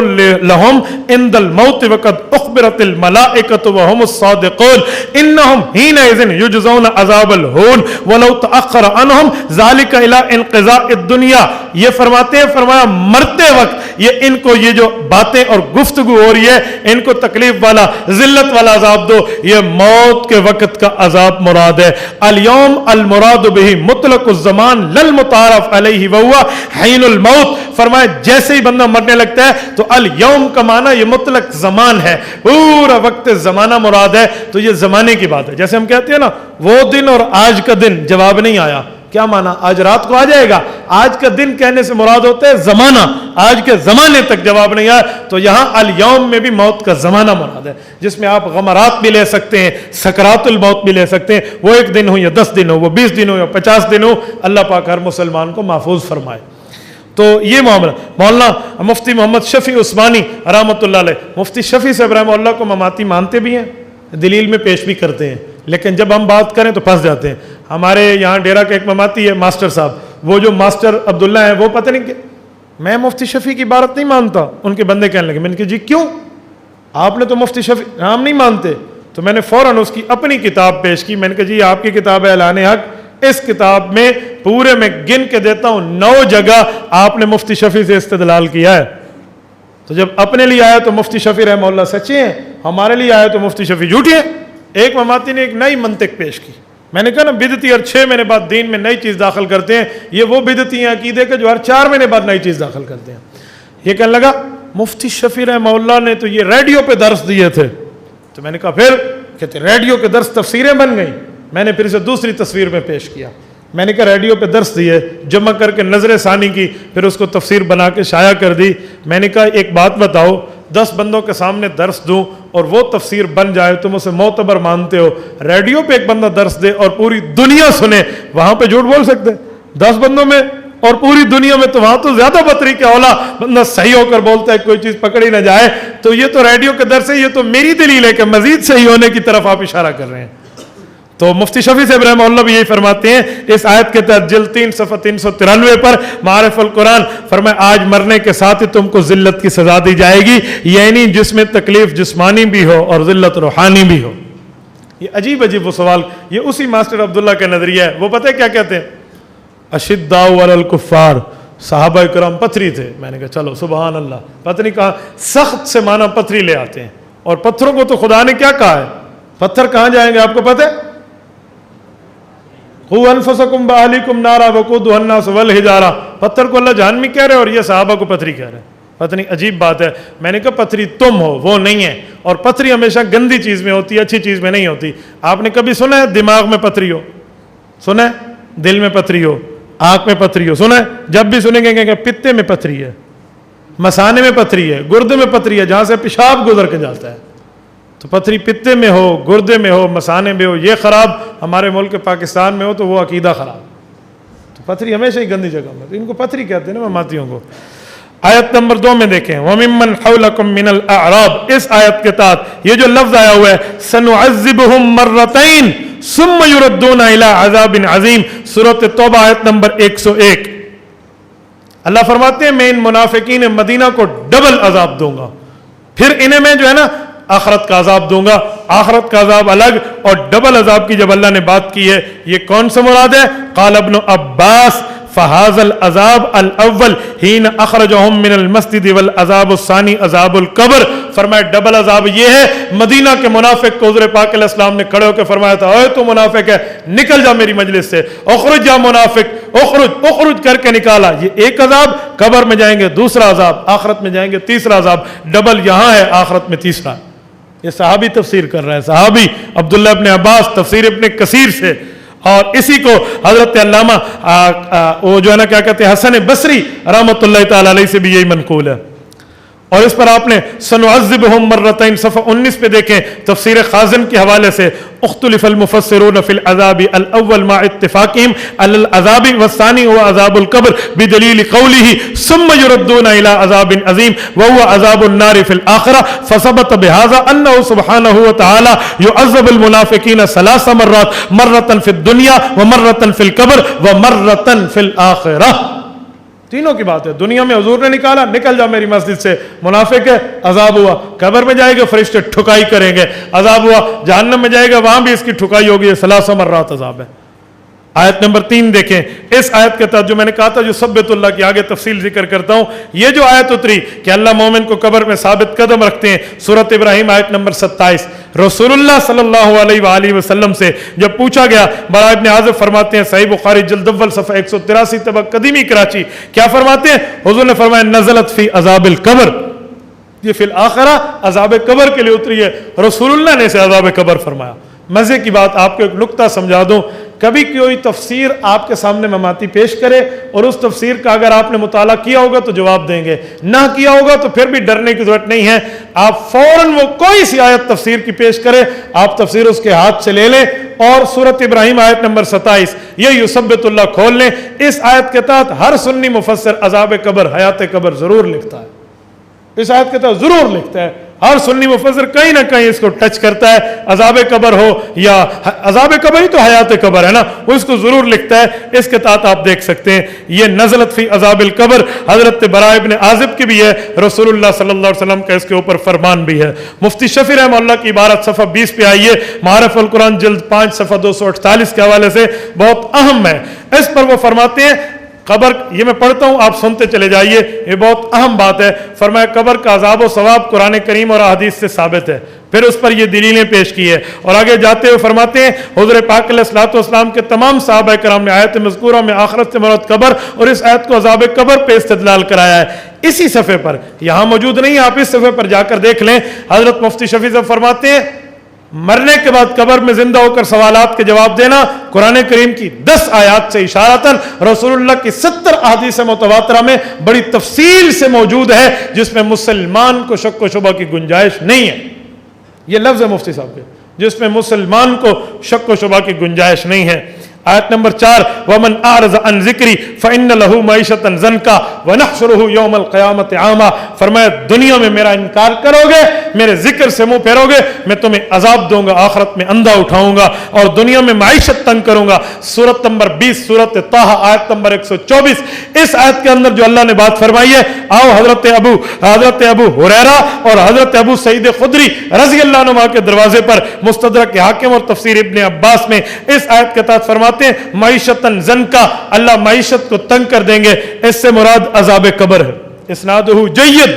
لَهُمْ عِنْدَ الْمَوْتِ وَقَدْ أُخْبِرَتِ الْمَلَائِكَةُ وَهُمُ الصَّادِقُونَ إِنَّهُمْ حِينَئِذٍ يُجْزَوْنَ عَذَابَ الْهُونِ وَلَوْ تَأَخَّرَ عَنْهُمْ ذَلِكَ إِلَىٰ انقضاء الدُّنْيَا. یہ فرماتے ہیں, فرمایا مرتے وقت یہ ان کو یہ جو باتیں اور گفتگو ہو رہی ہے ان کو تکلیف والا ذلت والا عذاب دو, یہ موت کے وقت کا عذاب مراد ہے. الیوم المراد به مطلق الزمان للمتعارف علیہ وہو حین الموت. فرمایا جیسے ہی بندہ مرنے لگتا ہے تو الیوم کا معنی یہ مطلق زمان ہے, پورا وقت زمانہ مراد ہے. تو یہ زمانے کی بات ہے. جیسے ہم کہتے ہیں نا وہ دن اور آج کا دن, جواب نہیں آیا, کیا معنی؟ آج رات کو آ جائے گا. آج کا دن کہنے سے مراد ہوتا ہے زمانہ, آج کے زمانے تک جواب نہیں آیا. تو یہاں الیوم میں بھی موت کا زمانہ مراد ہے, جس میں آپ غمرات بھی لے سکتے ہیں, سکرات الموت بھی لے سکتے ہیں. وہ 1 دن ہو یا 10 دن ہو, وہ 20 دن ہو یا 50 دن ہو, اللہ پاک ہر مسلمان کو محفوظ فرمائے. تو یہ معاملہ. مولانا مفتی محمد شفیع عثمانی رحمۃ اللہ علیہ, مفتی شفیع صاحب رحمہ اللہ کو مماتی مانتے بھی ہیں, دلیل میں پیش بھی کرتے ہیں, لیکن جب ہم بات کریں تو پھنس جاتے ہیں. ہمارے یہاں ڈیرہ کا ایک مماتی ہے ماسٹر صاحب, وہ جو ماسٹر عبداللہ ہیں وہ پتہ نہیں کہ میں مفتی شفیع کی عبارت نہیں مانتا. ان کے بندے کہنے لگے, میں نے کہا جی کیوں, آپ نے تو مفتی شفیع نام نہیں مانتے. تو میں نے فوراً اس کی اپنی کتاب پیش کی. میں نے کہا جی آپ کی کتاب ہے اعلان حق, اس کتاب میں پورے میں گن کے دیتا ہوں 9 جگہ آپ نے مفتی شفیع سے استدلال کیا ہے. تو جب اپنے لیے آیا تو مفتی شفیع رحمہ اللہ سچے ہیں, ہمارے لیے آیا تو مفتی شفیع جھوٹے ہیں. ایک مماتی نے ایک نئی منطق پیش کی. میں نے کہا نا بدعتی ہر 6 مہینے بعد دین میں نئی چیز داخل کرتے ہیں, یہ وہ بدعتی ہیں عقیدے کے جو ہر 4 مہینے بعد نئی چیز داخل کرتے ہیں. یہ کہنے لگا مفتی شفیع رحمہ اللہ نے تو یہ ریڈیو پہ درس دیے تھے. تو میں نے کہا پھر کہتے ریڈیو کے درس تفسیریں بن گئیں. میں نے پھر اسے دوسری تصویر میں پیش کیا. میں نے کہا ریڈیو پہ درس دیے, جمع کر کے نظر ثانی کی, پھر اس کو تفسیر بنا کے شائع کر دی. میں نے کہا ایک بات بتاؤ, 10 بندوں کے سامنے درس دوں اور وہ تفسیر بن جائے, تم اسے معتبر مانتے ہو. ریڈیو پہ ایک بندہ درس دے اور پوری دنیا سنے, وہاں پہ جھوٹ بول سکتے 10 بندوں میں اور پوری دنیا میں؟ تو وہاں تو زیادہ بطری کے اولا بندہ صحیح ہو کر بولتا ہے, کوئی چیز پکڑی نہ جائے. تو یہ تو ریڈیو کے درس ہے, یہ تو میری دلیل ہے کہ مزید صحیح ہونے کی طرف آپ اشارہ کر رہے ہیں. تو مفتی شفیع صاحب رحمہ اللہ بھی یہی فرماتے ہیں اس آیت کے تحت جلد 3 صفحہ 393 پر معارف القرآن, فرمائے آج مرنے کے ساتھ ہی تم کو ذلت کی سزا دی جائے گی, یعنی جس میں تکلیف جسمانی بھی ہو اور ذلت روحانی بھی ہو. یہ عجیب عجیب وہ سوال, یہ اسی ماسٹر عبداللہ کا نظریہ ہے. وہ پتہ ہے کیا کہتے ہیں, اشداء علی الکفار, صحابہ کرام پتھری تھے. میں نے کہا چلو سبحان اللہ, پتہ نہیں کہاں سخت سے معنی پتھری لے آتے ہیں. اور پتھروں کو تو خدا نے کیا کہا ہے, پتھر کہاں جائیں گے آپ کو پتہ ہے؟ قُوْ أَنفُسَكُمْ وَأَهْلِيكُمْ نَارًا وَقُودُهَا النَّاسُ وَالْحِجَارَةُ. پتھر کو اللہ جہنمی کہہ رہے اور یہ صحابہ کو پتھری کہہ رہے ہیں. پتہ نہیں عجیب بات ہے. میں نے کہا پتھری تم ہو, وہ نہیں ہے. اور پتھری ہمیشہ گندی چیز میں ہوتی ہے, اچھی چیز میں نہیں ہوتی. آپ نے کبھی سنا ہے دماغ میں پتھری ہو؟ سنا ہے دل میں پتھری ہو, آنکھ میں پتھری ہو؟ سنا ہے؟ جب بھی سنیں گے کہ پتے میں پتھری ہے, مثانے میں پتھری ہے, گردے میں پتھری ہے, جہاں سے پیشاب گزر کے جاتا ہے. تو پتھری پتے میں ہو, گردے میں ہو, مثانے میں ہو, یہ خراب. ہمارے ملک پاکستان میں ہو تو وہ عقیدہ خراب. تو پتھری ہمیشہ ہی گندی جگہ میں, تو ان کو پتھری کہتے ہیں نا مماتیوں کو. آیت نمبر 2 میں دیکھیں وَمِمَّنْ حَوْلَكُمْ مِنَ الْأَعْرَابِ، اس آیت کے تحت یہ جو لفظ آیا ہوا ہے سَنُعَذِّبُهُمْ مَرَّتَيْنِ ثُمَّ يُرَدُّونَ إِلَىٰ عَذَابٍ عَظِيمٍ، سورۃ توبہ آیت نمبر 101۔ اللہ فرماتے ہیں میں ان منافقین مدینہ کو ڈبل عذاب دوں گا، پھر انہیں میں جو ہے نا آخرت کا عذاب دوں گا، آخرت کا عذاب الگ اور ڈبل عذاب کی جب اللہ نے بات کی ہے یہ کون سے مراد ہے؟ قال ابن عباس فهذا العذاب الاول حين اخرجهم من المسجد والعذاب الثاني عذاب القبر، فرمایا ڈبل عذاب یہ ہے مدینہ کے منافق کو حضور پاک علیہ السلام نے کھڑے ہو کے فرمایا تھا اے تو منافق ہے نکل جا میری مجلس سے، اخرج یا منافق اخرج، اخرج کر کے نکالا، یہ ایک عذاب، قبر میں جائیں گے دوسرا عذاب، آخرت میں جائیں گے تیسرا عذاب، ڈبل یہاں ہے آخرت میں تیسرا۔ یہ صحابی تفسیر کر رہے ہیں، صحابی عبداللہ ابن عباس تفسیر ابن کثیر سے، اور اسی کو حضرت علامہ وہ جو ہے نا کیا کہتے ہیں حسن بصری رحمۃ اللہ تعالی علیہ سے بھی یہی منقول ہے۔ اور اس پر آپ نے سنعذبہم مرتین صفحہ 19 پہ دیکھیں تفسیر خازن کے حوالے سے اختلف المفسرون فی العذاب الاول مع اتفاقهم علی العذاب والثانی هو عذاب القبر بدلیل قوله ثم يردون الى عذاب عظیم وهو عذاب النار فی الاخرہ، فثبت بهذا انه سبحانه وتعالى يعذب المنافقین 3 مرات، مرۃ فی الدنیا ومرۃ فی القبر ومرۃ فی الاخرہ۔ تینوں کی بات ہے، دنیا میں حضور نے نکالا نکل جا میری مسجد سے، منافق ہے عذاب ہوا، قبر میں جائے گا فرشتے ٹھکائی کریں گے عذاب ہوا، جہنم میں جائے گا وہاں بھی اس کی ٹھکائی ہوگی، 3 مرات عذاب ہے۔ آیت نمبر 3 دیکھیں، اس آیت کے تحت جو میں نے کہا تھا جو ثبت اللہ کی آگے تفصیل ذکر کرتا ہوں، یہ جو آیت اتری کہ اللہ مومن کو قبر میں ثابت قدم رکھتے ہیں، سورۃ ابراہیم آیت نمبر 27، رسول اللہ صلی اللہ علیہ وآلہ وسلم سے جب پوچھا گیا، برا ابن عازب فرماتے ہیں صحیح بخاری جلد اول صفحہ 183 طبق قدیمی کراچی، کیا فرماتے ہیں؟ حضور نے فرمایا نزلت فی عذاب القبر، یہ فی الاخرہ عذاب قبر کے لیے اتری ہے، رسول اللہ نے اسے عذاب قبر فرمایا۔ مزے کی بات آپ کو ایک نکتہ سمجھا دوں، کبھی کوئی تفسیر آپ کے سامنے مماتی پیش کرے اور اس تفسیر کا اگر آپ نے مطالعہ کیا ہوگا تو جواب دیں گے، نہ کیا ہوگا تو پھر بھی ڈرنے کی ضرورت نہیں ہے، آپ فوراً وہ کوئی سی آیت تفسیر کی پیش کرے، آپ تفسیر اس کے ہاتھ سے لے لیں اور سورۃ ابراہیم آیت نمبر 27 یہ یثبت اللہ کھول لیں، اس آیت کے تحت ہر سنی مفسر عذاب قبر حیات قبر ضرور لکھتا ہے، اس آیت کے تحت ضرور لکھتا ہے، ہر سنی مفسر کہیں نہ کہیں اس کو ٹچ کرتا ہے، عذاب قبر ہو یا عذاب قبر ہی تو حیات قبر ہے نا، وہ اس کو ضرور لکھتا ہے۔ اس کے تحت آپ دیکھ سکتے ہیں یہ نزلت فی عذاب القبر حضرت براء ابن عازب کی بھی ہے، رسول اللہ صلی اللہ علیہ وسلم کا اس کے اوپر فرمان بھی ہے۔ مفتی شفیع رحمہ اللہ کی عبارت صفحہ 20 پہ آئیے، معارف القرآن جلد 5 صفحہ 248 کے حوالے سے بہت اہم ہے، اس پر وہ فرماتے ہیں قبر، یہ میں پڑھتا ہوں آپ سنتے چلے جائیے، یہ بہت اہم بات ہے، فرمایا قبر کا عذاب و ثواب قرآن کریم اور احادیث سے ثابت ہے، پھر اس پر یہ دلیلیں پیش کی ہے، اور آگے جاتے ہوئے فرماتے ہیں حضور پاک علیہ الصلوۃ والسلام کے تمام صحابہ کرام نے آیت مذکورہ میں آخرت سے مراد قبر اور اس آیت کو عذاب قبر پہ استدلال کرایا ہے۔ اسی صفحے پر یہاں موجود نہیں، آپ اس صفحے پر جا کر دیکھ لیں، حضرت مفتی شفیع صاحب فرماتے ہیں مرنے کے بعد قبر میں زندہ ہو کر سوالات کے جواب دینا قرآن کریم کی 10 آیات سے اشارتاً رسول اللہ کی 70 احادیث متواترہ میں بڑی تفصیل سے موجود ہے، جس میں مسلمان کو شک و شبہ کی گنجائش نہیں ہے، یہ لفظ ہے مفتی صاحب کے، جس میں مسلمان کو شک و شبہ کی گنجائش نہیں ہے۔ آیت نمبر 4 ومن اعرض عن ذکری فان له معیشۃ ضنکا ونحشره یوم القیامۃ اعما، فرمایا دنیا میں میرا انکار کرو گے، میرے ذکر سے منہ پھیرو گے، میں تمہیں عذاب دوں گا، آخرت میں اندھا اٹھاؤں گا اور دنیا میں معیشت تنگ کروں گا۔ سورۃ نمبر 20 سورۃ طہ آیت نمبر 124، اس آیت کے اندر جو اللہ نے بات فرمائی ہے، آؤ حضرت ابو ہریرہ اور حضرت ابو سعید خدری رضی اللہ عنہ کے دروازے پر مستدرک حاکم اور تفسیر ابن عباس میں اس آیت کے تحت فرماتے ہیں معیشتاً زنکا، اللہ معیشت کو تنگ کر دیں گے، اس سے مراد عذاب قبر ہے۔ اسنادہ جید،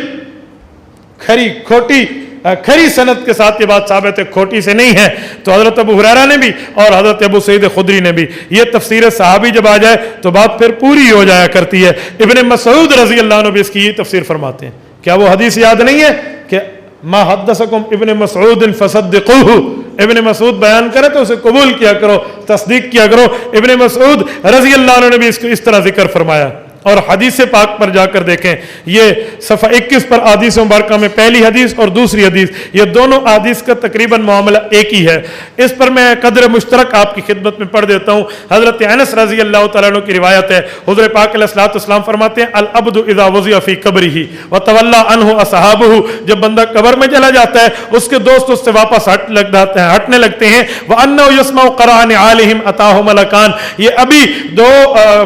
کھری سند کے ساتھ یہ بات ثابت ہے، کھوٹی سے نہیں ہے۔ تو حضرت ابو ہریرہ نے بھی اور حضرت ابو سعید خدری نے بھی، یہ تفسیر صحابی جب آ جائے تو بات پھر پوری ہو جایا کرتی ہے۔ ابن مسعود رضی اللہ عنہ بھی اس کی یہ تفسیر فرماتے ہیں، کیا وہ حدیث یاد نہیں ہے کہ ما حدثکم ابن مسعود فصدقوہ، ابن مسعود بیان کرے تو اسے قبول کیا کرو، تصدیق کیا کرو۔ ابن مسعود رضی اللہ عنہ نے بھی اس کو اس طرح ذکر فرمایا۔ اور حدیث پاک پر جا کر دیکھیں، یہ صفحہ 21 پر احادیث مبارکہ میں پہلی حدیث اور دوسری حدیث، یہ دونوں احادیث کا تقریباً معاملہ ایک ہی ہے۔ اس پر میں قدر مشترک آپ کی خدمت میں پڑھ دیتا ہوں۔ حضرت انس رضی اللہ تعالیٰ عنہ کی روایت ہے، حضور پاک علیہ الصلوۃ والسلام فرماتے ہیں العبد اذا وضع فی قبرہ وتولی عنہ اصحابہ، جب بندہ قبر میں چلا جاتا ہے اس کے دوست اس سے واپس ہٹنے لگتے ہیں، وانہ یسمع قرع نعالہم اتاہ ملکان، یہ ابھی دو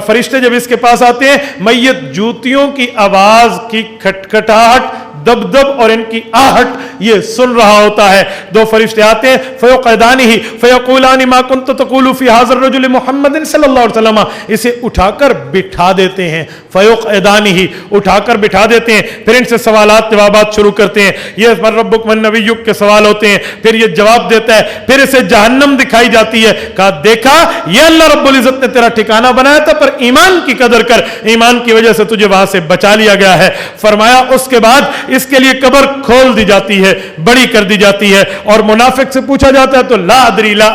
فرشتے جب اس کے پاس آتے ہیں، میت جوتیوں کی آواز کی کھٹکھٹاہٹ، دب دب اور ان کی آہٹ یہ سن رہا ہوتا ہے۔ دو فرشتے آتے ہیں، فیقعدانہ فیقولان ما کنت تقول فی ھذا الرجل محمد صلی اللہ علیہ وسلم، اسے اٹھا کر بٹھا دیتے ہیں، فیقعدانہ اٹھا کر بٹھا دیتے ہیں، پھر ان سے سوالات جوابات شروع کرتے ہیں، یہ من ربک من نبیک کے سوال ہوتے ہیں، پھر یہ جواب دیتا ہے، پھر اسے جہنم دکھائی جاتی ہے، کہا دیکھا یہ اللہ رب العزت نے تیرا ٹھکانہ بنایا تھا، پر ایمان کی قدر کر، ایمان کی وجہ سے تجھے وہاں سے بچا لیا گیا ہے۔ فرمایا اس کے بعد اس کے لیے قبر کھول دی جاتی ہے، بڑی کر دی جاتی ہے، اور منافق سے پوچھا جاتا ہے تو لا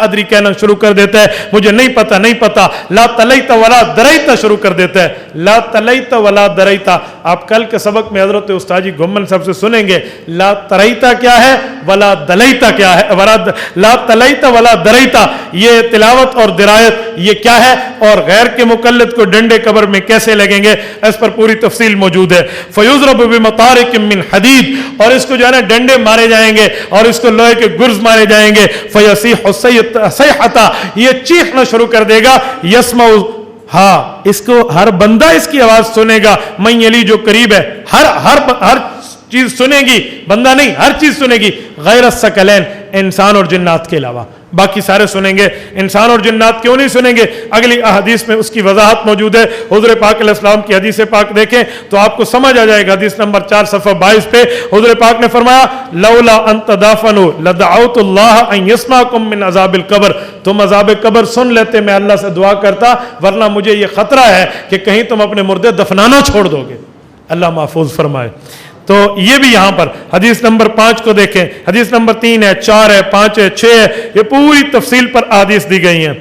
ادری کہنا شروع کر دیتا ہے، مجھے نہیں پتا، لا تلیت ولا دریت شروع کر دیتا ہے، لا تلیت ولا دریتا۔ آپ کل کے سبق میں حضرت استاد جی گمن صاحب سے سنیں گے لا تریتا کیا ہے، ولا دلیتا کیا ہے، لا تلیت ولا دریتا، یہ تلاوت اور درایت یہ کیا ہے، اور غیر کے مقلد کو ڈنڈے قبر میں کیسے لگیں گے، اس پر پوری تفصیل موجود ہے۔ فیضرب بمطارق من حدید، اور اس کو جو ہے نا ڈنڈے مارے جائیں گے اور اس کو لوہے کے گرز مارے جائیں گے، فیصیح صیحۃ، یہ چیخنا شروع کر دے گا، یسمع، ہاں اس کو ہر بندہ اس کی آواز سنے گا، من یلی جو قریب ہے، ہر چیز سنے گی، بندہ نہیں ہر چیز سنے گی، غیر الثقلین، انسان اور جنات کے علاوہ باقی سارے سنیں گے، انسان اور جنات کیوں نہیں سنیں گے؟ اگلی احادیث میں اس کی وضاحت موجود ہے۔ حضور پاک علیہ السلام کی حدیث پاک دیکھیں تو آپ کو سمجھ آ جائے گا، حدیث نمبر 4 صفحہ 22 پہ حضور پاک نے فرمایا لولا ان تدافنوا لدعوت اللہ ان یسمعکم من عذاب القبر، تم عذاب قبر سن لیتے میں اللہ سے دعا کرتا، ورنہ مجھے یہ خطرہ ہے کہ کہیں تم اپنے مردے دفنانا چھوڑ دو گے، اللہ محفوظ فرمائے۔ تو یہ بھی یہاں پر حدیث نمبر 5 کو دیکھیں، حدیث نمبر 3 ہے، 4 ہے، 5 ہے، 6 ہے، یہ پوری تفصیل پر احادیث دی گئی ہیں،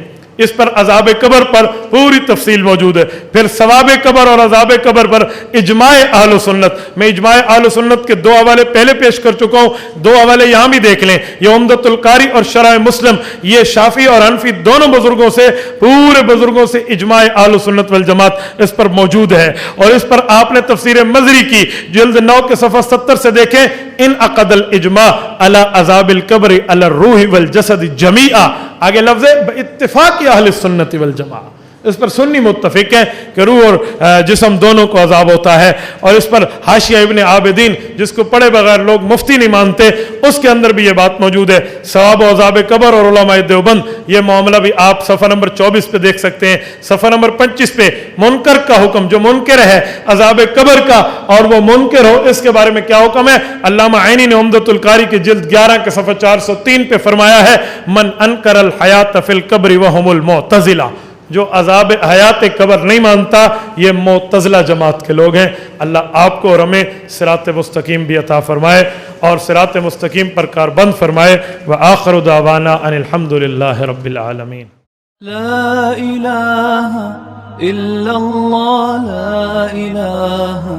اس پر عذاب قبر پر پوری تفصیل موجود ہے۔ پھر ثواب قبر اور عذاب قبر پر اجماع اہل سنت، میں اجماع اہل سنت کے 2 حوالے پہلے پیش کر چکا ہوں، 2 حوالے یہاں بھی دیکھ لیں، یہ عمدۃ القاری اور شرح مسلم، یہ شافعی اور حنفی دونوں بزرگوں سے، پورے بزرگوں سے اجماع اہل سنت والجماعت اس پر موجود ہے۔ اور اس پر آپ نے تفسیر مزری کی جلد 9 کے صفحہ 70 سے دیکھیں، ان عقد الاجماع علی عذاب القبر علی الروح والجسد جمیعا، آگے لفظ ہے اتفاق اہل سنت والجماعہ، اس پر سنی متفق ہے کہ روح اور جسم دونوں کو عذاب ہوتا ہے۔ اور اس پر حاشیہ ابن عابدین جس کو پڑھے بغیر لوگ مفتی نہیں مانتے، اس کے اندر بھی یہ بات موجود ہے، ثواب و عذاب قبر اور علماء دیوبند، یہ معاملہ بھی آپ صفحہ نمبر 24 پہ دیکھ سکتے ہیں۔ صفحہ نمبر 25 پہ منکر کا حکم، جو منکر ہے عذاب قبر کا اور وہ منکر ہو، اس کے بارے میں کیا حکم ہے؟ علامہ عینی نے عمدۃ القاری کی جلد 11 کے صفحہ 403 پہ فرمایا ہے من انکر الحیات فی القبر وهم المعتزلہ، جو عذاب حیات قبر نہیں مانتا یہ معتزلہ جماعت کے لوگ ہیں۔ اللہ آپ کو اور ہمیں صراط مستقیم بھی عطا فرمائے اور صراط مستقیم پر کاربند فرمائے۔ وآخر دعوانا ان الحمد للہ رب العالمین۔ لا الہ الا اللہ، لا الہ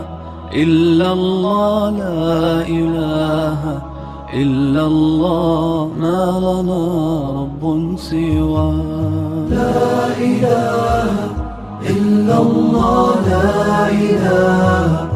الا اللہ، لا الہ الا اللہ، ما لنا رب سوا۔ لا الہ الا اللہ، لا الہ